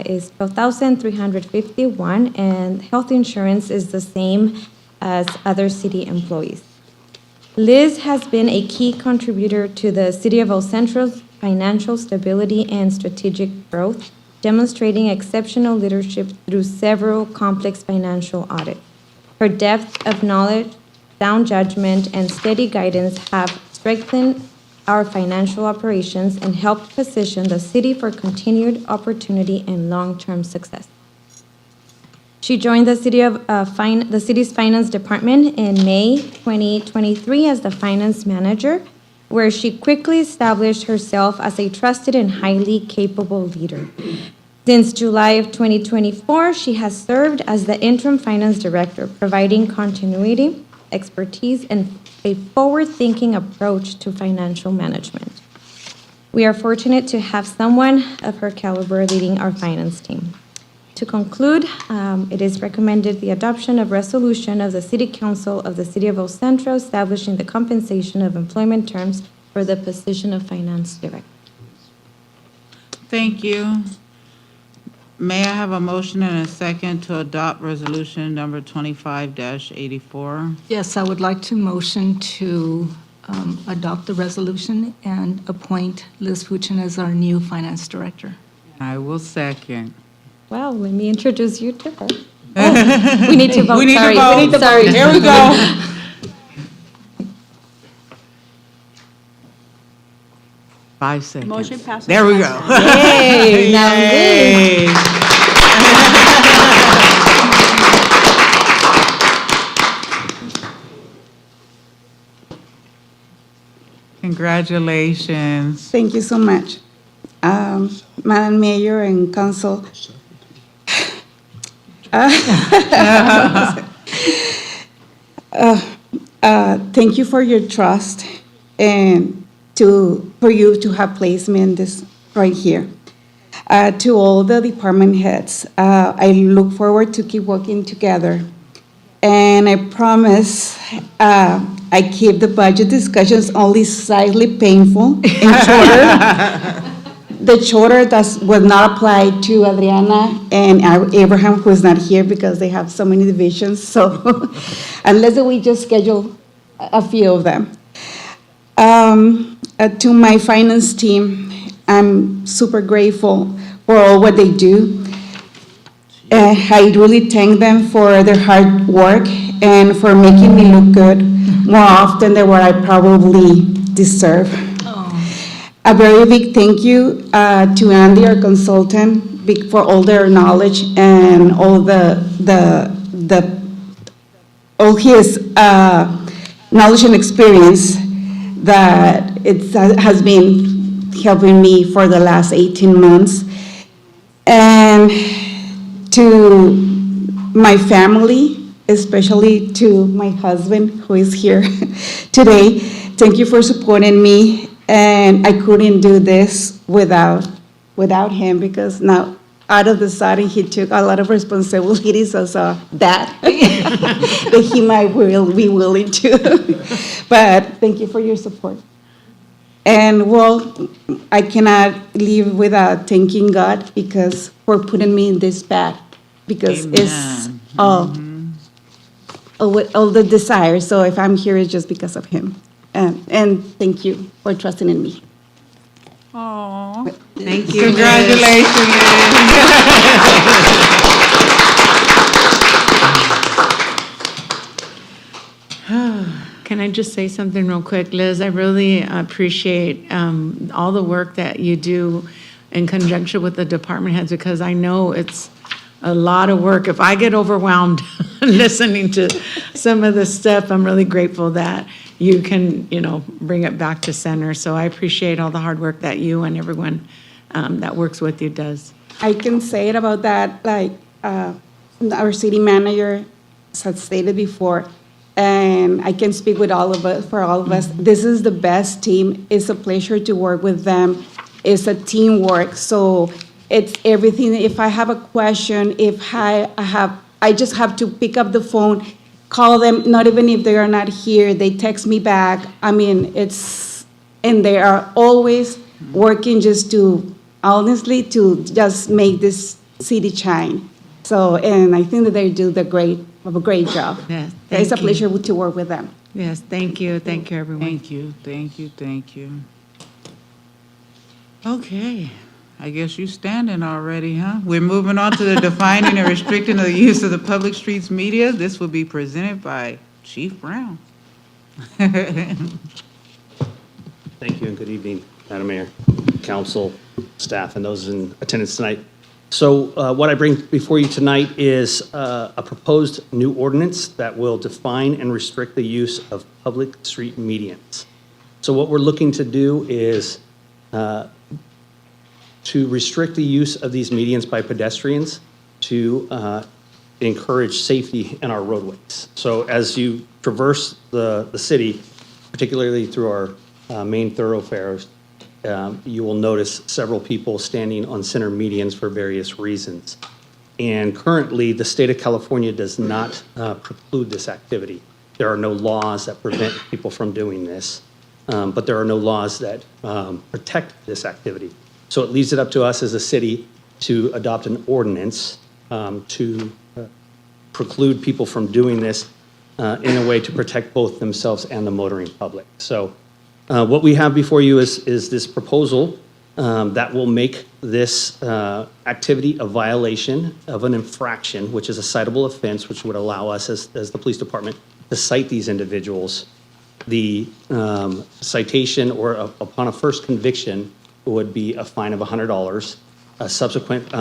is $12,351, and health insurance is the same as other city employees. Liz has been a key contributor to the City of El Centro's financial stability and strategic growth, demonstrating exceptional leadership through several complex financial audits. Her depth of knowledge, sound judgment, and steady guidance have strengthened our financial operations and helped position the city for continued opportunity and long-term success. She joined the city's finance department in May 2023 as the finance manager, where she quickly established herself as a trusted and highly capable leader. Since July of 2024, she has served as the interim finance director, providing continuity, expertise, and a forward-thinking approach to financial management. We are fortunate to have someone of her caliber leading our finance team. To conclude, it is recommended the adoption of resolution of the City Council of the City of El Centro establishing the compensation of employment terms for the position of finance director. Thank you. May I have a motion and a second to adopt resolution number 25-84? Yes, I would like to motion to adopt the resolution and appoint Liz Fuchin as our new finance director. I will second. Wow, let me introduce you to her. Oh, we need to vote. We need Sorry. to vote. We need to vote. Here we go. Five seconds. Motion passes. There we go. Yay, now I'm Yay. Congratulations. Thank you so much. Madam Mayor and Council. Thank you for your trust and for you to have placed me in this right here. To all the department heads, I look forward to keep working together. And I promise I keep the budget discussions only slightly painful and shorter. The shorter that will not apply to Adriana and Abraham, who is not here because they have so many divisions. So unless we just schedule a few of them. To my finance team, I'm super grateful for all what they do. I really thank them for their hard work and for making me look good more often than what I probably deserve. A very big thank you to Andy, our consultant, for all their knowledge and all all his knowledge and experience that has been helping me for the last 18 months. And to my family, especially to my husband who is here today, thank you for supporting me. And I couldn't do this without him, because now out of the sudden he took a lot of responsibilities as a dad that he might be willing to. But thank you for your support. And well, I cannot leave without thanking God for putting me in this path, because it's all the desire. So if I'm here, it's just because of him. And thank you for trusting in me. Aw. Thank you. Congratulations, Can I just say something real quick, Liz? I really appreciate all the work that you do in conjunction with the department heads, because I know it's a lot of work. If I get overwhelmed listening to some of the stuff, I'm really grateful that you can, bring it back to center. So I appreciate all the hard work that you and everyone that works with you does. I can say it about that, like our city manager has stated before, and I can speak with all of us, for all of us. This is the best team. It's a pleasure to work with them. it's a teamwork. So it's everything. If I have a question, I just have to pick up the phone, call them, not even if they are not here, they text me back. I mean, and they are always working just to, honestly, to just make this city shine. So, and I think that they do a great job. Yes, It's a thank you. pleasure to work with them. Yes, thank you, everyone. Thank you, thank you, thank you. Okay, I guess you standing already, huh? We're moving on to the defining and restricting the use of the public streets media. This will be presented by Chief Brown. Thank you and good evening, Madam Mayor, council, staff, and those in attendance tonight. So what I bring before you tonight is a proposed new ordinance that will define and restrict the use of public street medians. So what we're looking to do is to restrict the use of these medians by pedestrians to encourage safety in our roadways. So as you traverse the city, particularly through our main thoroughfares, you will notice several people standing on center medians for various reasons. And currently, the state of California does not preclude this activity. There are no laws that prevent people from doing this, but there are no laws that protect this activity. So it leaves it up to us as a city to adopt an ordinance to preclude people from doing this in a way to protect both themselves and the motoring public. So what we have before you is this proposal that will make this activity a violation of an infraction, which is a citable offense, which would allow us as the police department to cite these individuals. The citation or upon a first conviction would be a fine of $100. A subsequent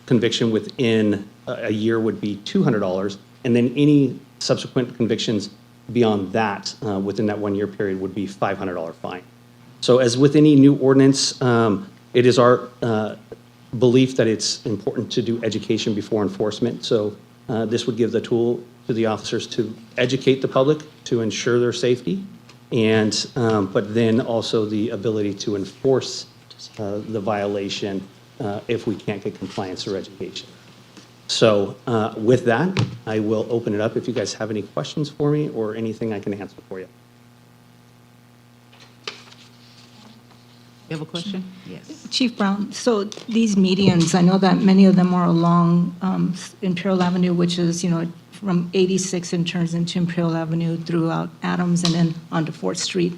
conviction within a year would be $200, and then any subsequent convictions beyond that, within that 1 year period, would be $500 fine. So as with any new ordinance, it is our belief that it's important to do education before enforcement. So this would give the tool to the officers to educate the public, to ensure their safety, and but then also the ability to enforce the violation if we can't get compliance or education. So with that, I will open it up if you guys have any questions for me or anything I can answer for you. You have a question? Yes. Chief Brown, so these medians, I know that many of them are along Imperial Avenue, which is, from 86 and turns into Imperial Avenue throughout Adams and then onto 4th Street.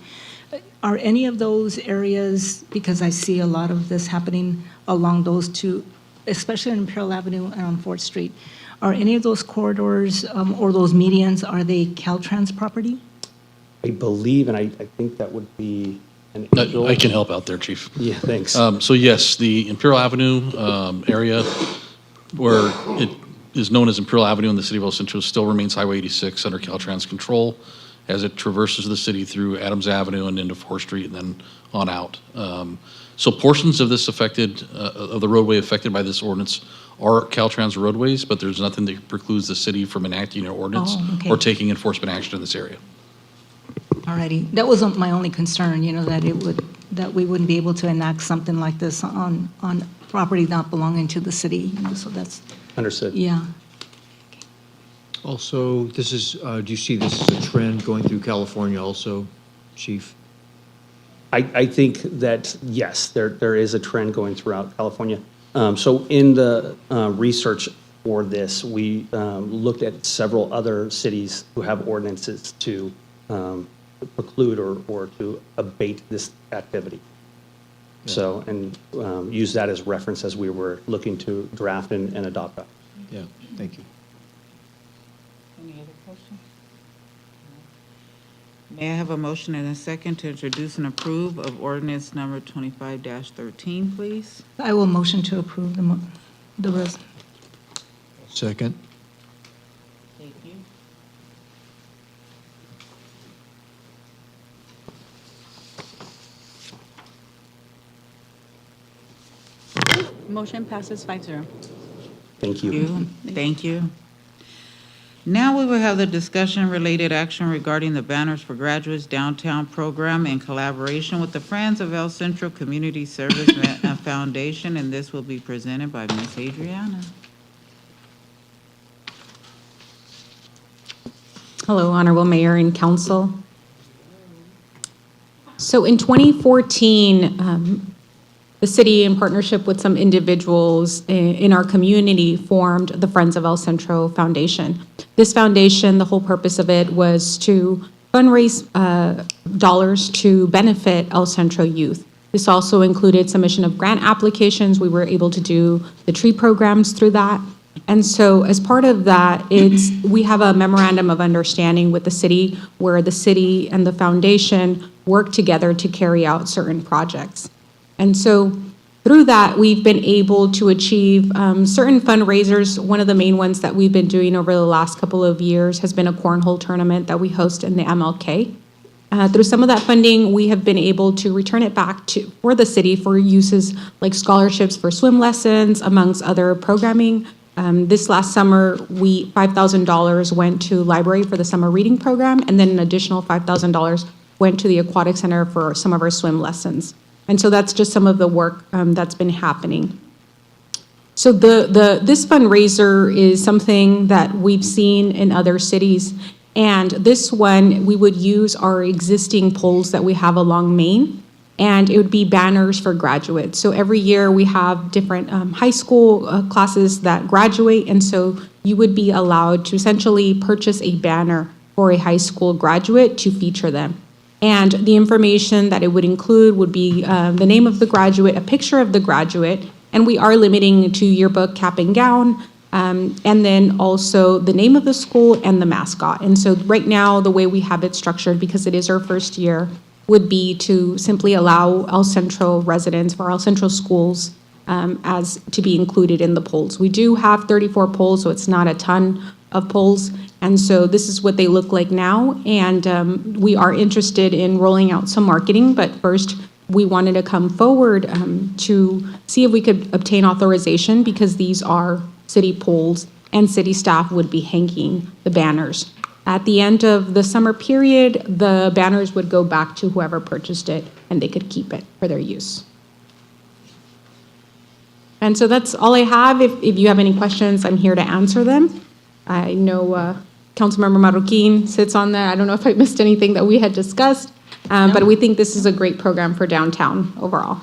Are any of those areas, because I see a lot of this happening along those two, especially on Imperial Avenue and on 4th Street, are any of those corridors or those medians, are they Caltrans property? I believe, and I think that would be an Angel. I can help out there, Chief. Yeah, thanks. So yes, the Imperial Avenue area where it is known as Imperial Avenue in the city of El Centro still remains Highway 86 under Caltrans control as it traverses the city through Adams Avenue and into 4th Street and then on out. So portions of this affected, of the roadway affected by this ordinance are Caltrans roadways, but there's nothing that precludes the city from enacting an ordinance okay. or taking enforcement action in this area. Alrighty, that was my only concern, that we wouldn't be able to enact something like this on property not belonging to the city, so that's. Understood. Yeah. Also, this is, do you see this as a trend going through California also, Chief? I think that, yes, there is a trend going throughout California. So in the research for this, we looked at several other cities who have ordinances to preclude or to abate this activity. Yeah. So, and use that as reference as we were looking to draft and adopt that. Yeah, thank you. Any other questions? May I have a motion and a second to introduce and approve of ordinance number 25-13, please? I will motion to approve the res. Second. Thank you. Motion passes 5-0. Thank you. Thank you. Now we will have the discussion related action regarding the Banners for Graduates Downtown Program in collaboration with the Friends of El Centro Community Service Foundation, and this will be presented by Ms. Adriana. Hello, Honorable Mayor and Council. So in 2014, the city, in partnership with some individuals in our community, formed the Friends of El Centro Foundation. This foundation, the whole purpose of it was to fundraise dollars to benefit El Centro youth. This also included submission of grant applications. We were able to do the tree programs through that. And so as part of that, we have a memorandum of understanding with the city where the city and the foundation work together to carry out certain projects. And so through that, we've been able to achieve certain fundraisers. One of the main ones that we've been doing over the last couple of years has been a cornhole tournament that we host in the MLK. Through some of that funding, we have been able to return it back for the city for uses like scholarships for swim lessons, amongst other programming. This last summer, $5,000 went to library for the summer reading program, and then an additional $5,000 went to the aquatic center for some of our swim lessons. And so that's just some of the work that's been happening. So this fundraiser is something that we've seen in other cities. And this one, we would use our existing poles that we have along Main, and it would be banners for graduates. So every year we have different high school classes that graduate, and so you would be allowed to essentially purchase a banner for a high school graduate to feature them. And the information that it would include would be the name of the graduate, a picture of the graduate, and we are limiting to yearbook, cap and gown, and then also the name of the school and the mascot. And so right now, the way we have it structured, because it is our first year, would be to simply allow El Centro residents for El Centro schools as to be included in the polls. We do have 34 polls, so it's not a ton of polls. And so this is what they look like now. And we are interested in rolling out some marketing, but first we wanted to come forward to see if we could obtain authorization, because these are city polls and city staff would be hanging the banners. At the end of the summer period, the banners would go back to whoever purchased it and they could keep it for their use. And so that's all I have. If you have any questions, I'm here to answer them. I know Councilmember Marroquin sits on that. I don't know if I missed anything that we had discussed, but we think this is a great program for downtown overall.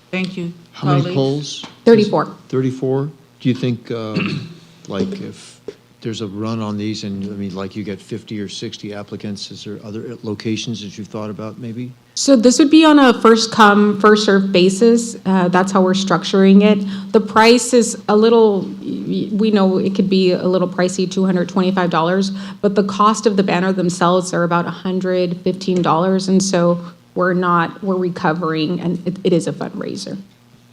Thank you. How many polls? 34. 34? Do you think, like, if there's a run on these and, I mean, like you get 50 or 60 applicants, is there other locations that you've thought about maybe? So this would be on a first come, first served basis. That's how we're structuring it. The price is a little, we know it could be a little pricey, $225, but the cost of the banner themselves are about $115. And so we're recovering, and it is a fundraiser.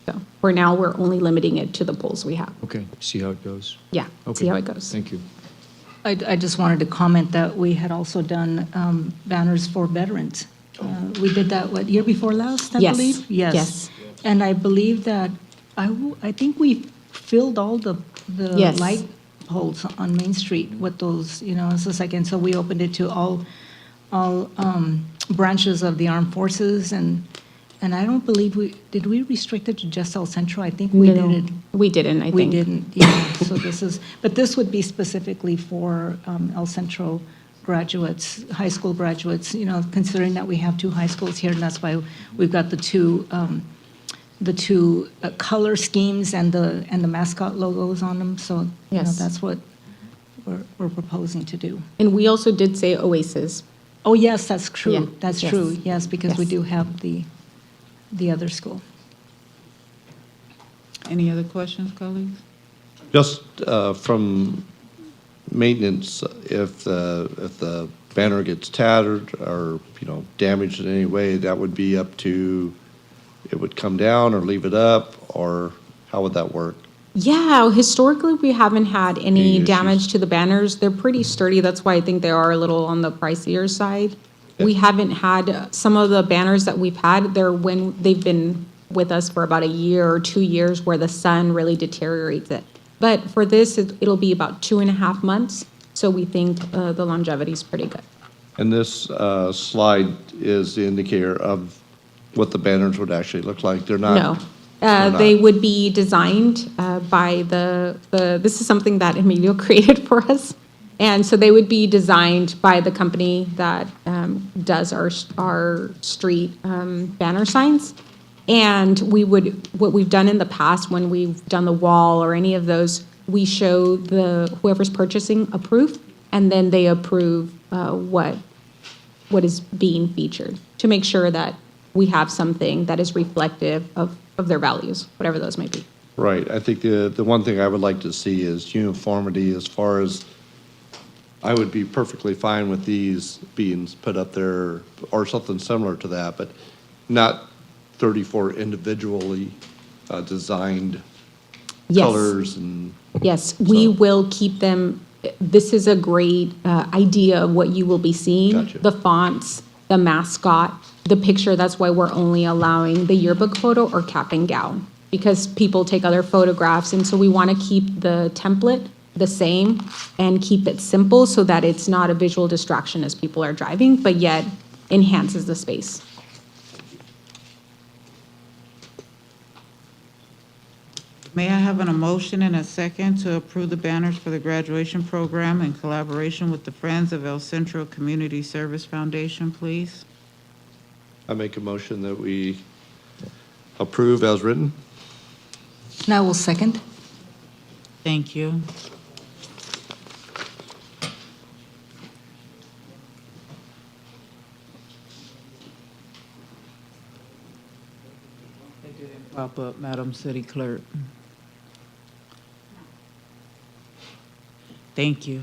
So for now, we're only limiting it to the polls we have. Okay, see how it goes. Yeah, Okay. see how it goes. Thank you. I just wanted to comment that we had also done banners for veterans. We did that, what, year before last, I Yes, believe? yes. And I believe that, I think we filled all the Yes. light poles on Main Street with those, it's a second, so we opened it to all branches of the armed forces, and I don't believe did we restrict it to just El Centro? I think we No, did it. we didn't, I think. We didn't, yeah. So this would be specifically for El Centro graduates, high school graduates, considering that we have two high schools here, and that's why we've got the two color schemes and the mascot logos on them. So, Yes. that's what we're proposing to do. And we also did say Oasis. Oh, yes, that's true. Yeah, That's yes. true, yes, because we Yes. do have the other school. Any other questions, colleagues? Just from maintenance, if the banner gets tattered or, damaged in any way, that would be up to, it would come down or leave it up, or how would that work? Yeah, historically, we haven't had any issues? damage to the banners. They're pretty sturdy. That's why I think they are a little on the pricier side. We haven't had, some of the banners that we've had, they've been with us for about a year or 2 years where the sun really deteriorates it. But for this, it'll be about 2.5 months, so we think the longevity is pretty good. And this slide is the indicator of what the banners would actually look like. They're not. No. They would be designed by this is something that Emilio created for us. And so they would be designed by the company that does our street banner signs. And what we've done in the past when we've done the wall or any of those, we show whoever's purchasing a proof, and then they approve what is being featured to make sure that we have something that is reflective of their values, whatever those may be. Right. I think the one thing I would like to see is uniformity as far as, I would be perfectly fine with these being put up there or something similar to that, but not 34 individually designed Yes. colors and. Yes, we will keep them. This is a great idea of what you will be seeing. Gotcha. The fonts, the mascot, the picture. That's why we're only allowing the yearbook photo or cap and gown, because people take other photographs. And so we want to keep the template the same and keep it simple so that it's not a visual distraction as people are driving, but yet enhances the space. May I have a motion and a second to approve the banners for the graduation program in collaboration with the Friends of El Centro Community Service Foundation, please? I make a motion that we approve as written. And I will second. Thank you. It didn't pop up, Madam City Clerk. Thank you.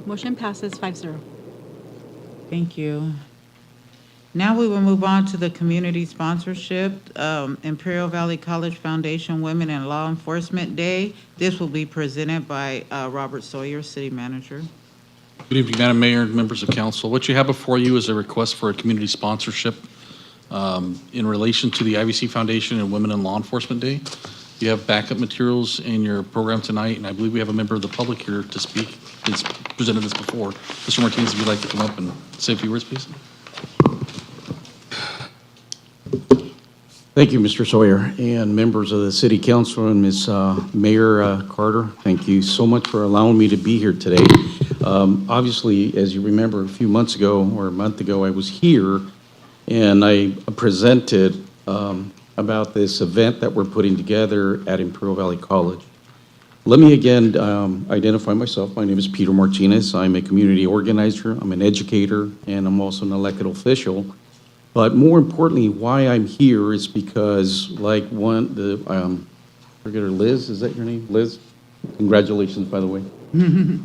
Motion passes 5-0. Thank you. Now we will move on to the community sponsorship, Imperial Valley College Foundation Women in Law Enforcement Day. This will be presented by Robert Sawyer, City Manager. Good evening, Madam Mayor and members of council. What you have before you is a request for a community sponsorship in relation to the IVC Foundation and Women in Law Enforcement Day. You have backup materials in your program tonight, and I believe we have a member of the public here to speak. It's presented this before. Mr. Martinez, if you'd like to come up and say a few words, please. Thank you, Mr. Sawyer, and members of the City Council and Ms. Mayor Carter. Thank you so much for allowing me to be here today. Obviously, as you remember, a few months ago or a month ago, I was here and I presented about this event that we're putting together at Imperial Valley College. Let me again identify myself. My name is Peter Martinez. I'm a community organizer, I'm an educator, and I'm also an elected official. But more importantly, why I'm here is because, like forget her, Liz, is that your name? Liz? Congratulations, by the way.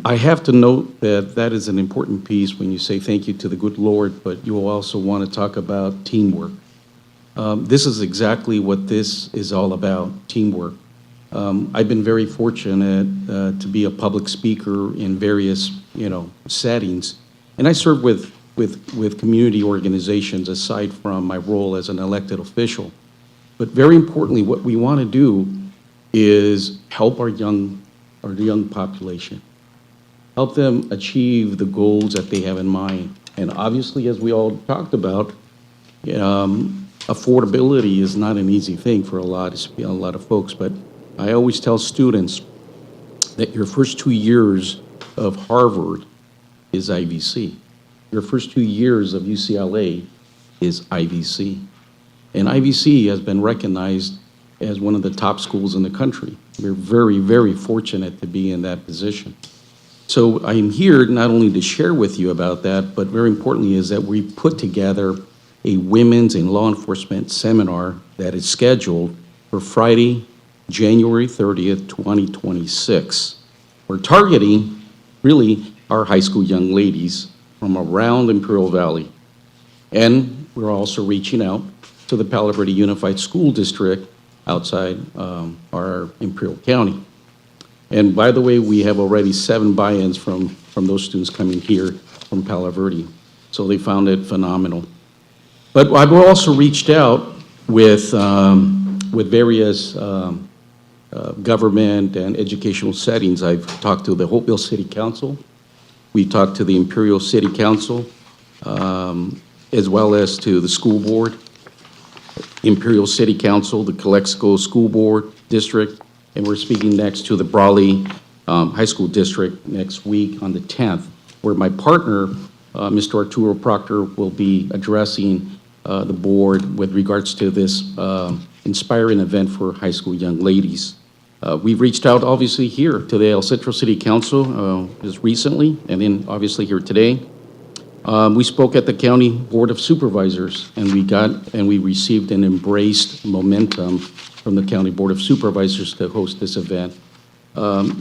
I have to note that that is an important piece when you say thank you to the good Lord, but you will also want to talk about teamwork. This is exactly what this is all about, teamwork. I've been very fortunate to be a public speaker in various, settings, and I serve with community organizations aside from my role as an elected official. But very importantly, what we want to do is help our young population, help them achieve the goals that they have in mind. And obviously, as we all talked about, affordability is not an easy thing for a lot of folks. But I always tell students that your first 2 years of Harvard is IVC. Your first 2 years of UCLA is IVC. And IVC has been recognized as one of the top schools in the country. We're very, very fortunate to be in that position. So I'm here not only to share with you about that, but very importantly is that we put together a women's in law enforcement seminar that is scheduled for Friday, January 30th, 2026. We're targeting really our high school young ladies from around Imperial Valley. And we're also reaching out to the Palo Verde Unified School District outside our Imperial County. And by the way, we have already 7 buy-ins from those students coming here from Palo Verde. So they found it phenomenal. But I've also reached out with various government and educational settings. I've talked to the Hopeville City Council. We talked to the Imperial City Council, as well as to the school board, Imperial City Council, the Calexico School Board District, and we're speaking next to the Brawley High School District next week on the 10th, where my partner, Mr. Arturo Proctor, will be addressing the board with regards to this inspiring event for high school young ladies. We've reached out, obviously, here to the El Centro City Council just recently, and then obviously here today. We spoke at the County Board of Supervisors, and we received and embraced momentum from the County Board of Supervisors to host this event.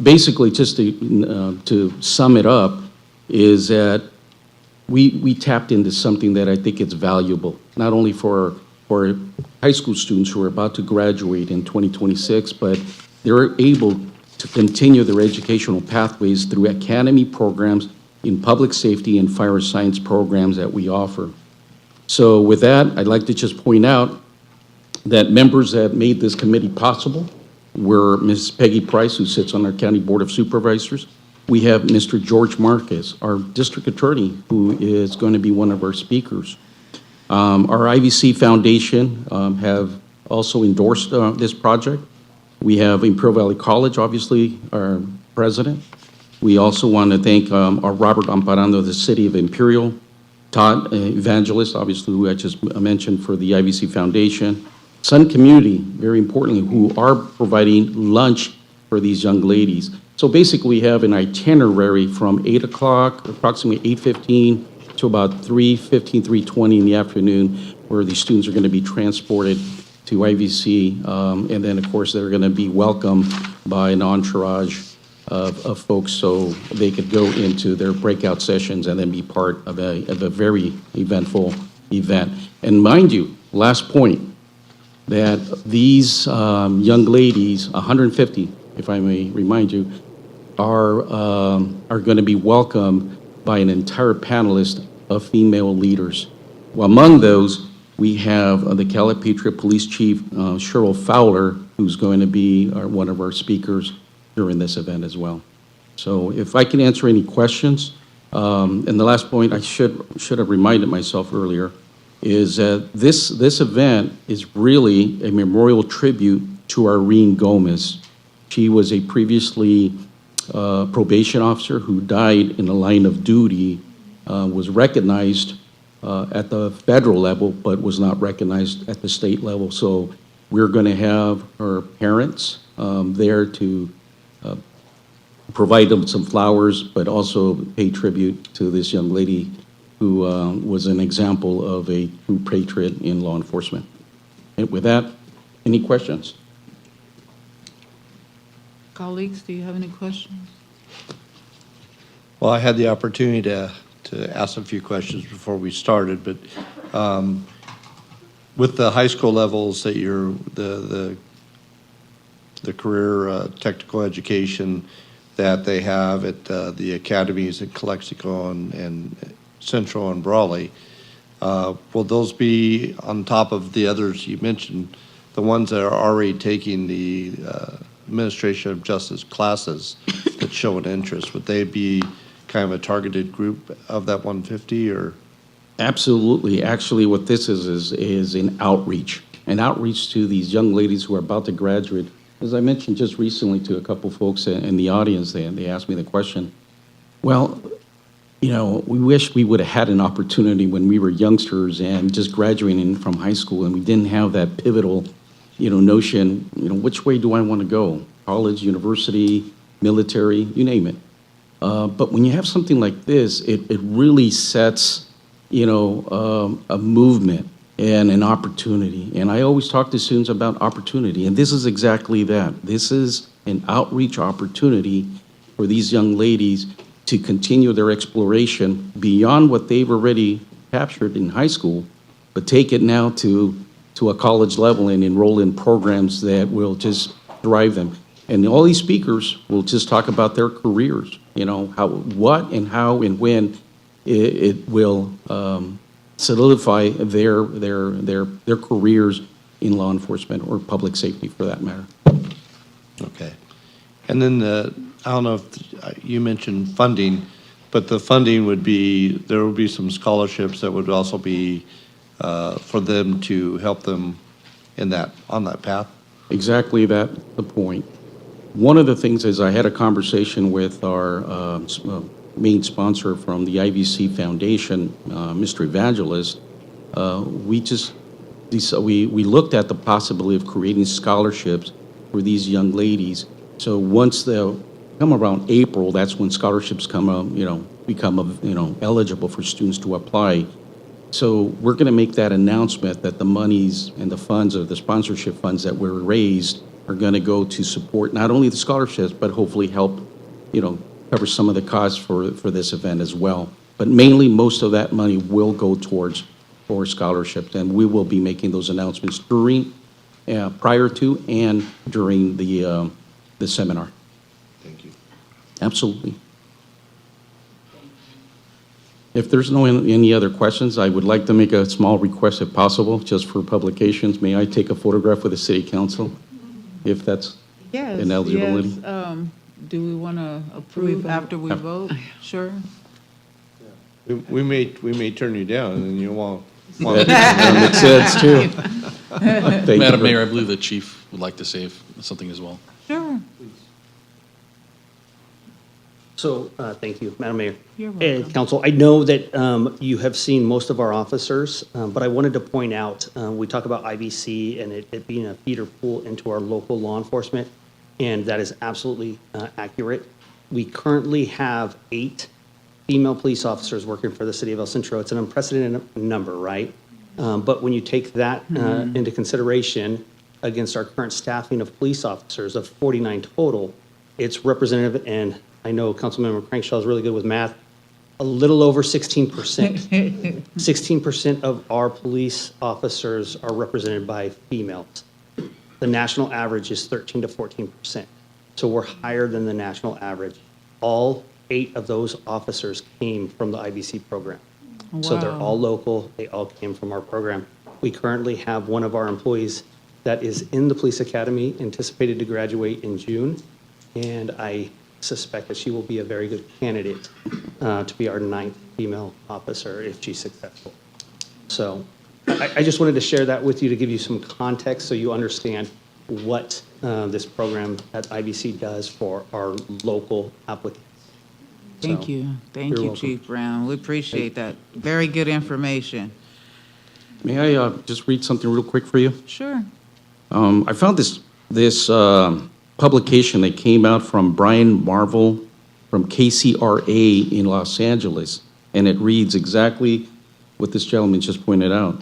Basically, just to sum it up, is that we tapped into something that I think is valuable, not only for high school students who are about to graduate in 2026, but they're able to continue their educational pathways through academy programs in public safety and fire science programs that we offer. So with that, I'd like to just point out that members that made this committee possible were Ms. Peggy Price, who sits on our County Board of Supervisors. We have Mr. George Marquez, our district attorney, who is going to be one of our speakers. Our IVC Foundation have also endorsed this project. We have Imperial Valley College, obviously, our president. We also want to thank our Robert Amparando of the City of Imperial, Todd Evangelist, obviously, who I just mentioned for the IVC Foundation, Sun Community, very importantly, who are providing lunch for these young ladies. So basically, we have an itinerary from 8 o'clock, approximately 8:15, to about 3:15, 3:20 in the afternoon, where these students are going to be transported to IVC, and then, of course, they're going to be welcomed by an entourage of folks so they could go into their breakout sessions and then be part of a very eventful event. And mind you, last point, that these young ladies, 150, if I may remind you, are going to be welcomed by an entire panelist of female leaders. Well, among those, we have the Calipatria Police Chief, Cheryl Fowler, who's going to be one of our speakers during this event as well. So if I can answer any questions, and the last point I should have reminded myself earlier, is that this event is really a memorial tribute to Irene Gomez. She was a previously probation officer who died in the line of duty, was recognized at the federal level, but was not recognized at the state level. So we're going to have her parents there to provide them some flowers, but also pay tribute to this young lady who was an example of a true patriot in law enforcement. And with that, any questions? Colleagues, do you have any questions? Well, I had the opportunity to ask a few questions before we started, but with the high school levels that you're, the career technical education that they have at the academies at Calexico and Centro and Brawley, will those be on top of the others you mentioned, the ones that are already taking the administration of justice classes that show an interest? Would they be kind of a targeted group of that 150, or? Absolutely. Actually, what this is an outreach to these young ladies who are about to graduate. As I mentioned just recently to a couple folks in the audience, they asked me the question, well, you know, we wish we would have had an opportunity when we were youngsters and just graduating from high school, and we didn't have that pivotal, notion, which way do I want to go? College, university, military, you name it. But when you have something like this, it really sets, a movement and an opportunity. And I always talk to students about opportunity, and this is exactly that. This is an outreach opportunity for these young ladies to continue their exploration beyond what they've already captured in high school, but take it now to a college level and enroll in programs that will just drive them. And all these speakers will just talk about their careers, how, what and how and when it will solidify their careers in law enforcement or public safety for that matter. Okay. And then I don't know if you mentioned funding, but the funding would be, there would be some scholarships that would also be for them to help them in that, on that path? Exactly the point. One of the things is I had a conversation with our main sponsor from the IVC Foundation, Mr. Evangelist. We looked at the possibility of creating scholarships for these young ladies. So once they come around April, that's when scholarships become eligible for students to apply. So we're going to make that announcement that the monies and the funds, or the sponsorship funds that were raised, are going to go to support not only the scholarships, but hopefully help, cover some of the costs for this event as well. But mainly, most of that money will go towards for scholarships, and we will be making those announcements prior to and during the seminar. Thank you. Absolutely. If there's any other questions, I would like to make a small request if possible, just for publications. May I take a photograph with the city council, if that's an eligibility? Yes. Do we want to approve after we vote? Sure. We may turn you down, and then you won't. That makes sense, too. Madam Mayor, I believe the chief would like to say something as well. Sure. So, thank you, Madam Mayor. You're And welcome. Council, I know that you have seen most of our officers, but I wanted to point out, we talk about IBC and it being a feeder pool into our local law enforcement, and that is absolutely accurate. We currently have 8 female police officers working for the city of El Centro. It's an unprecedented number, right? But when you take that into consideration against our current staffing of police officers of 49 total, it's representative, and I know Councilmember Crankshaw is really good with math, a little over 16%. 16% of our police officers are represented by females. The national average is 13 to 14%. So we're higher than the national average. All 8 of those officers came from the IBC program. So they're Wow. all local, they all came from our program. We currently have one of our employees that is in the police academy, anticipated to graduate in June, and I suspect that she will be a very good candidate to be our 9th female officer if she's successful. So I just wanted to share that with you to give you some context so you understand what this program at IBC does for our local applicants. Thank So, you. Thank you're you, welcome. Chief Brown. We appreciate that. Very good information. May I just read something real quick for you? Sure. I found this publication that came out from Brian Marvel from KCRA in Los Angeles, and it reads exactly what this gentleman just pointed out.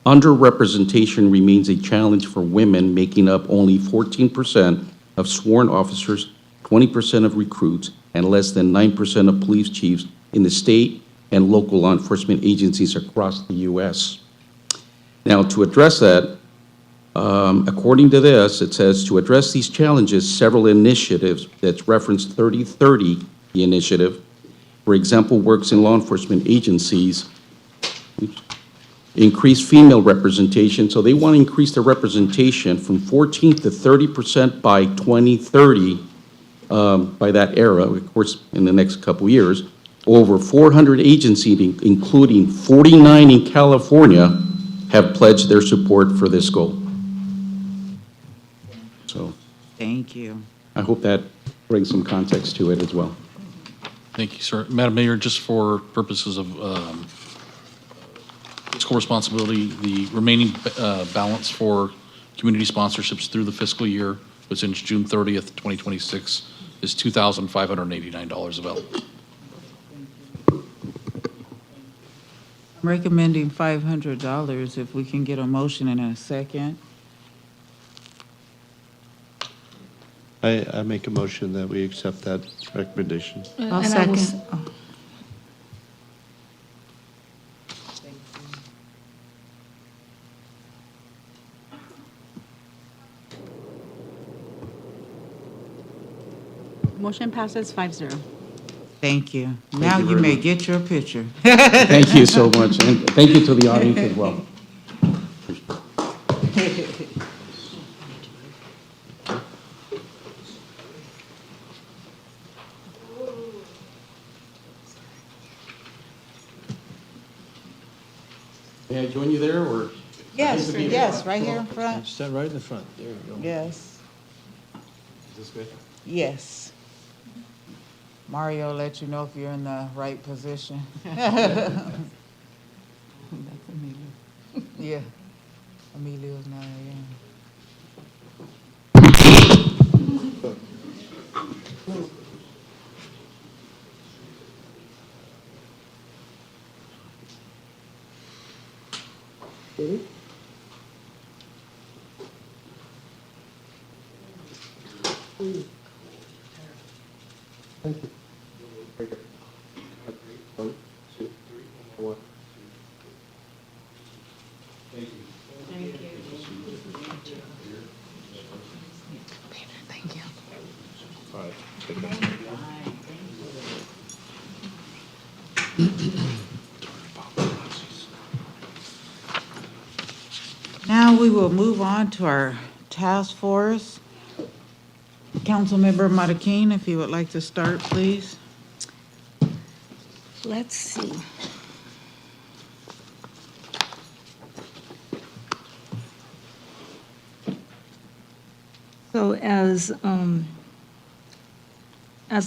Underrepresentation remains a challenge for women, making up only 14% of sworn officers, 20% of recruits, and less than 9% of police chiefs in the state and local law enforcement agencies across the U.S. Now, to address that, according to this, it says, to address these challenges, several initiatives that's referenced 3030, the initiative, for example, works in law enforcement agencies, increase female representation. So they want to increase the representation from 14 to 30% by 2030, by that era, of course, in the next couple years. Over 400 agencies, including 49 in California, have pledged their support for this goal. So Thank you. I hope that brings some context to it as well. Thank you, sir. Madam Mayor, just for purposes of fiscal responsibility, the remaining balance for community sponsorships through the fiscal year, which ends June 30th, 2026, is $2,589 available. I'm recommending $500 if we can get a motion in a second. I make a motion that we accept that recommendation. I'll And I will second. Motion passes 5-0. Thank you. Now you you very may much. get your picture. Thank you so much, and thank you to the audience as well. May I join you there, or? Yes, yes, right here in front. Stand right in the front. There you go. Yes, Is this good? yes. Mario let you know if you're in the right position. That's Emilio. Yeah. Emilio's not here. Thank you. One, two, three, one. Thank you. All right. Now we will move on to our task force. Councilmember Matakin, if you would like to start, please. Let's see. So as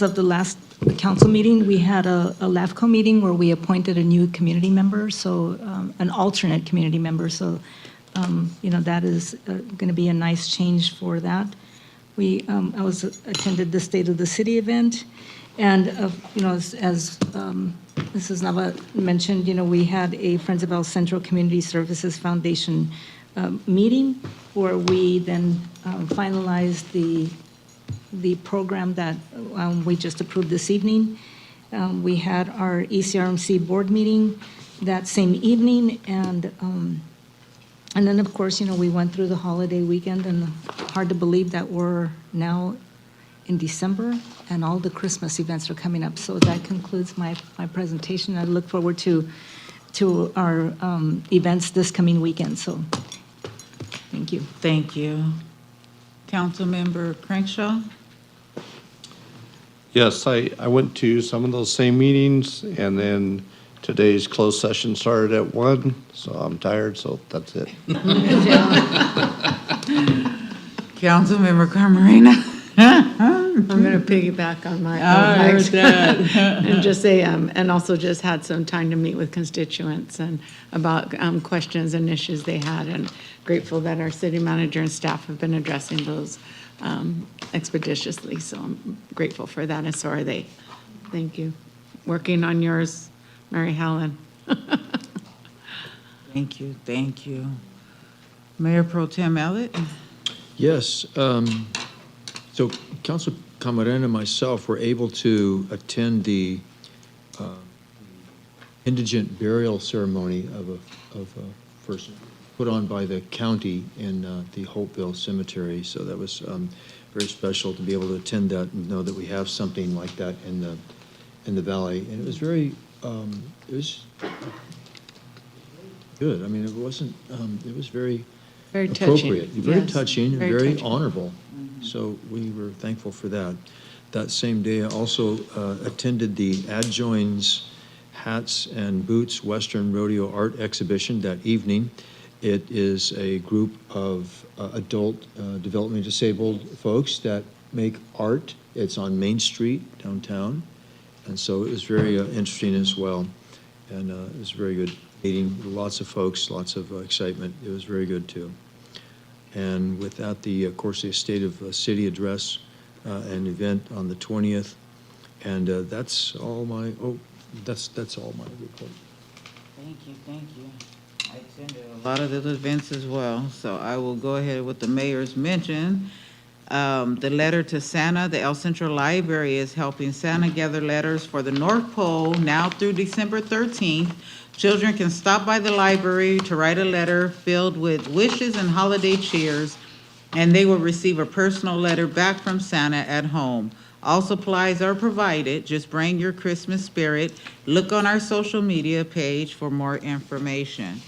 of the last council meeting, we had a LAFCO meeting where we appointed a new community member, so an alternate community member. So, that is going to be a nice change for that. I attended the State of the City event, and, as Mrs. Nava mentioned, we had a Friends of El Centro Community Services Foundation meeting where we then finalized the program that we just approved this evening. We had our ECRMC board meeting that same evening, and then, of course, we went through the holiday weekend, and hard to believe that we're now in December, and all the Christmas events are coming up. So that concludes my presentation. I look forward to our events this coming weekend, so thank you. Thank you. Councilmember Crenshaw? Yes, I went to some of those same meetings, and then today's closed session started at 1, so I'm tired, so that's it. Councilmember Camarena? I'm going to piggyback on my I heard that. and just say, and also just had some time to meet with constituents and about questions and issues they had, and grateful that our city manager and staff have been addressing those expeditiously. So I'm grateful for that, and so are they. Thank you. Working on yours, Mary Helen. Thank you, thank you. Mayor Pro Tem Ellett? Yes, so Council Camarena and myself were able to attend the indigent burial ceremony of a person put on by the county in the Hopeville Cemetery. So that was very special to be able to attend that and know that we have something like that in the valley. And it was very, it was good. I mean, it wasn't, it was very appropriate. Very Yes, touching, and very very touching. honorable. So we were thankful for that. That same day, I also attended the Adjoins Hats and Boots Western Rodeo Art Exhibition that evening. It is a group of adult developmentally disabled folks that make art. It's on Main Street downtown. And so it was very interesting as well. And it was a very good meeting. Lots of folks, lots of excitement. It was very good too. And with that, of course, the State of the City address, an event on the 20th. And that's all my, that's all my report. Thank you, thank you. I attended a lot of the events as well, so I will go ahead with the mayor's mention. The letter to Santa, the El Centro Library is helping Santa gather letters for the North Pole now through December 13th. Children can stop by the library to write a letter filled with wishes and holiday cheers, and they will receive a personal letter back from Santa at home. All supplies are provided. Just bring your Christmas spirit. Look on our social media page for more information.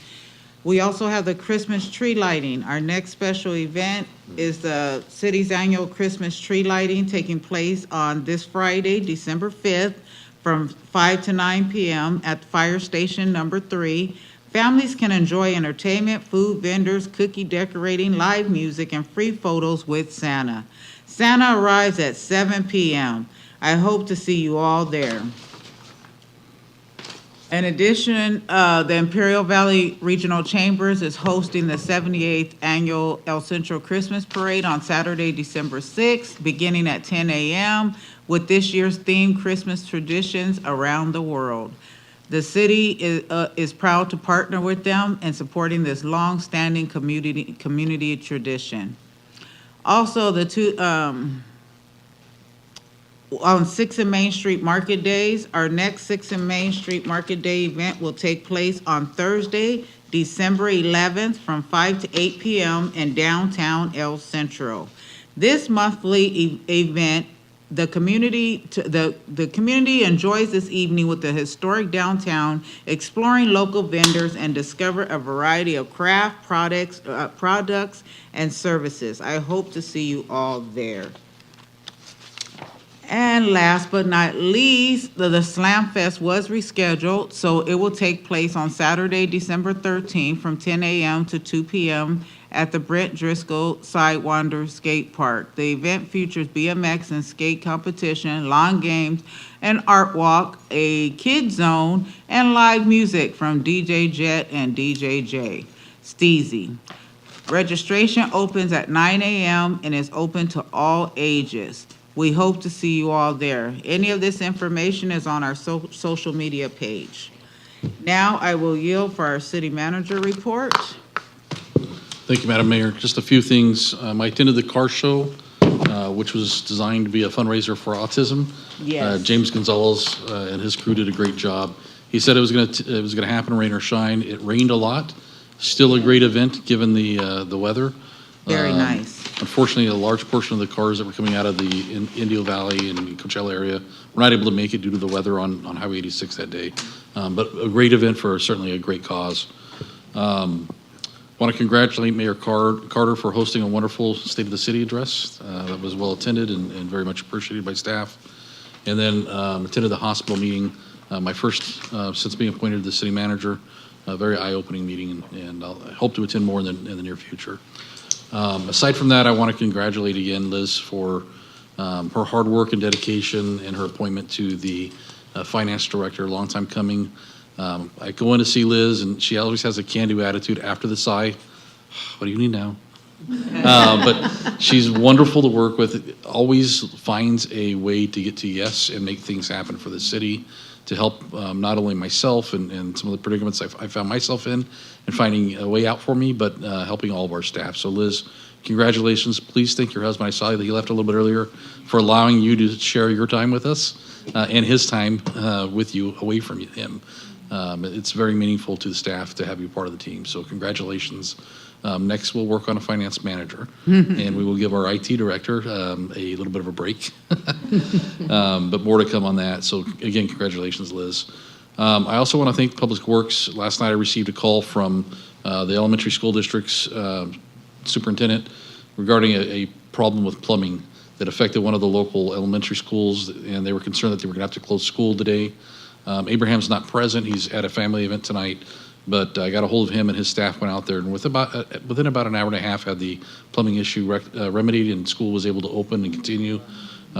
We also have the Christmas tree lighting. Our next special event is the city's annual Christmas tree lighting taking place on this Friday, December 5th, from 5 to 9 p.m. at Fire Station Number 3. Families can enjoy entertainment, food vendors, cookie decorating, live music, and free photos with Santa. Santa arrives at 7 p.m. I hope to see you all there. In addition, the Imperial Valley Regional Chambers is hosting the 78th Annual El Centro Christmas Parade on Saturday, December 6th, beginning at 10 a.m. with this year's theme, Christmas Traditions Around the World. The city is proud to partner with them in supporting this long-standing community tradition. Also, on 6th and Main Street Market Days, our next 6th and Main Street Market Day event will take place on Thursday, December 11th from 5 to 8 p.m. in downtown El Centro. This monthly event, the community enjoys this evening with the historic downtown, exploring local vendors and discover a variety of craft products and services. I hope to see you all there. And last but not least, the Slam Fest was rescheduled, so it will take place on Saturday, December 13th from 10 a.m. to 2 p.m. at the Brent Driscoll Sidewinder Skate Park. The event features BMX and skate competition, lawn games, an art walk, a kid zone, and live music from DJ Jet and DJ J. Steezy. Registration opens at 9 a.m. and is open to all ages. We hope to see you all there. Any of this information is on our social media page. Now I will yield for our city manager report. Thank you, Madam Mayor. Just a few things. I attended the car show, which was designed to be a fundraiser for autism. Yes. James Gonzalez and his crew did a great job. He said it was going to happen, rain or shine. It rained a lot. Still a great event given the weather. Very nice. Unfortunately, a large portion of the cars that were coming out of the Indio Valley and Coachella area were not able to make it due to the weather on Highway 86 that day. But a great event for certainly a great cause. Want to congratulate Mayor Carter for hosting a wonderful State of the City address that was well attended and very much appreciated by staff. And then attended the hospital meeting, my first since being appointed to the city manager. A very eye-opening meeting, and I'll hope to attend more in the near future. Aside from that, I want to congratulate again Liz for her hard work and dedication and her appointment to the finance director, long time coming. I go in to see Liz, and she always has a can-do attitude after the sigh. What do you need now? But she's wonderful to work with, always finds a way to get to yes and make things happen for the city to help not only myself and some of the predicaments I found myself in and finding a way out for me, but helping all of our staff. So Liz, congratulations. Please thank your husband. I saw that he left a little bit earlier for allowing you to share your time with us and his time with you away from him. It's very meaningful to the staff to have you part of the team. So congratulations. Next, we'll work on a finance manager, and we will give our IT director a little bit of a break. But more to come on that. So again, congratulations, Liz. I also want to thank Public Works. Last night I received a call from the elementary school district's superintendent regarding a problem with plumbing that affected one of the local elementary schools, and they were concerned that they were going to have to close school today. Abraham's not present. He's at a family event tonight. But I got a hold of him, and his staff went out there, and within about an hour and a half, had the plumbing issue remedied, and school was able to open and continue.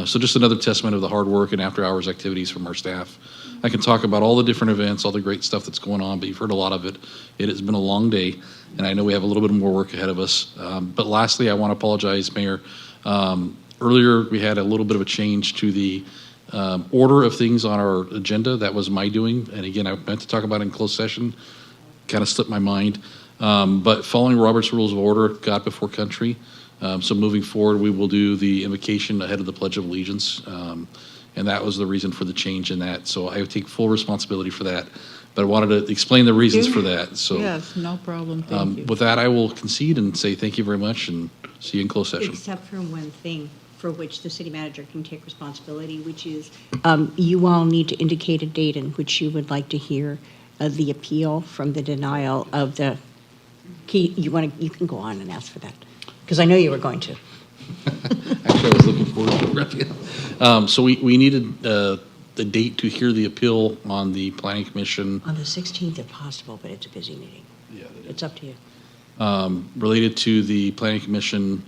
So just another testament of the hard work and after-hours activities from our staff. I can talk about all the different events, all the great stuff that's going on, but you've heard a lot of it. It has been a long day, and I know we have a little bit more work ahead of us. But lastly, I want to apologize, Mayor. Earlier, we had a little bit of a change to the order of things on our agenda. That was my doing, and again, I meant to talk about it in closed session. Kind of slipped my mind. But following Robert's Rules of Order, God before country. So moving forward, we will do the invocation ahead of the Pledge of Allegiance. And that was the reason for the change in that. So I take full responsibility for that. But I wanted to explain the reasons for that. So yes, no problem. Thank you. With that, I will concede and say thank you very much and see you in closed session. Except for one thing. for which the city manager can take responsibility, which is you all need to indicate a date in which you would like to hear the appeal from the denial of the key. You can go on and ask for that, because I know you were going to. Actually, I was looking forward to it. So we needed the date to hear the appeal on the planning commission. On the 16th if possible, but it's a busy meeting. Yeah, it's up to you. Related to the planning commission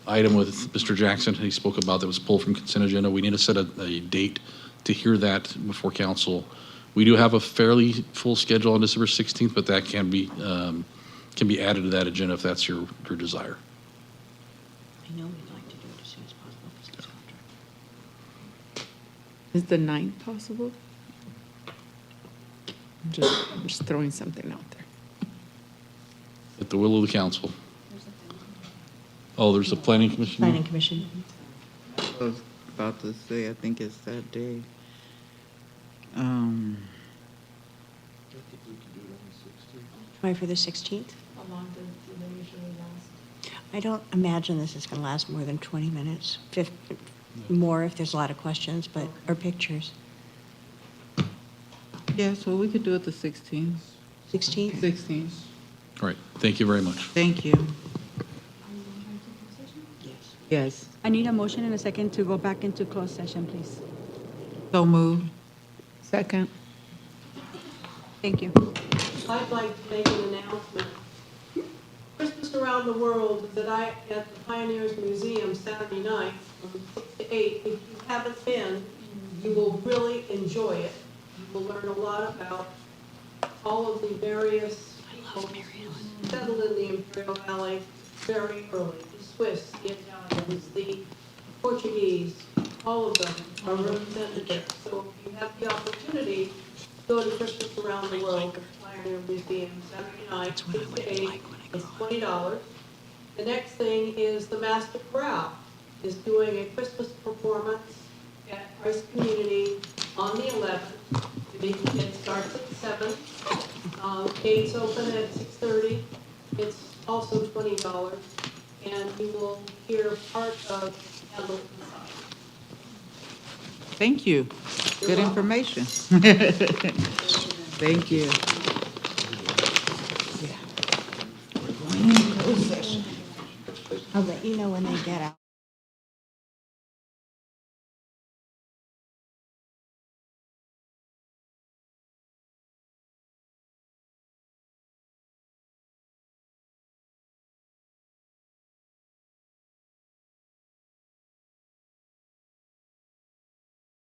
item with Mr. Jackson, he spoke about that was pulled from consent agenda. We need to set a date to hear that before council. We do have a fairly full schedule on December 16th, but that can be added to that agenda if that's your desire. I know we'd like to do it as soon as possible because it's contract. Is the 9th possible? I'm just throwing something out there. At the will of the council. Oh, there's a planning commission? Planning commission. I was about to say, I think it's that day. Try for the 16th. I don't imagine this is going to last more than 20 minutes, more if there's a lot of questions, but, or pictures. Yes, well, we could do it the 16th. 16th? 16th. All right, thank you very much. Thank you. Yes. I need a motion and a second to go back into closed session, please. So moved. Second. Thank you. I'd like to make an announcement. Christmas Around the World is at the Pioneers Museum Saturday night from 6 to 8. If you haven't been, you will really enjoy it. You will learn a lot about all of the various people who settled in the Imperial Valley very early. The Swiss, the Italians, the Portuguese, all of them are represented there. So if you have the opportunity, go to Christmas Around the World, Pioneer Museum, Saturday night, 6 to 8. It's $20. The next thing is the Master Chorale is doing a Christmas performance at Christ Community on the 11th. It starts at 7. Gates open at 6:30. It's also $20, and you will hear part of Hamilton. Thank you. Good information. Thank you. I'll let you know when they get out.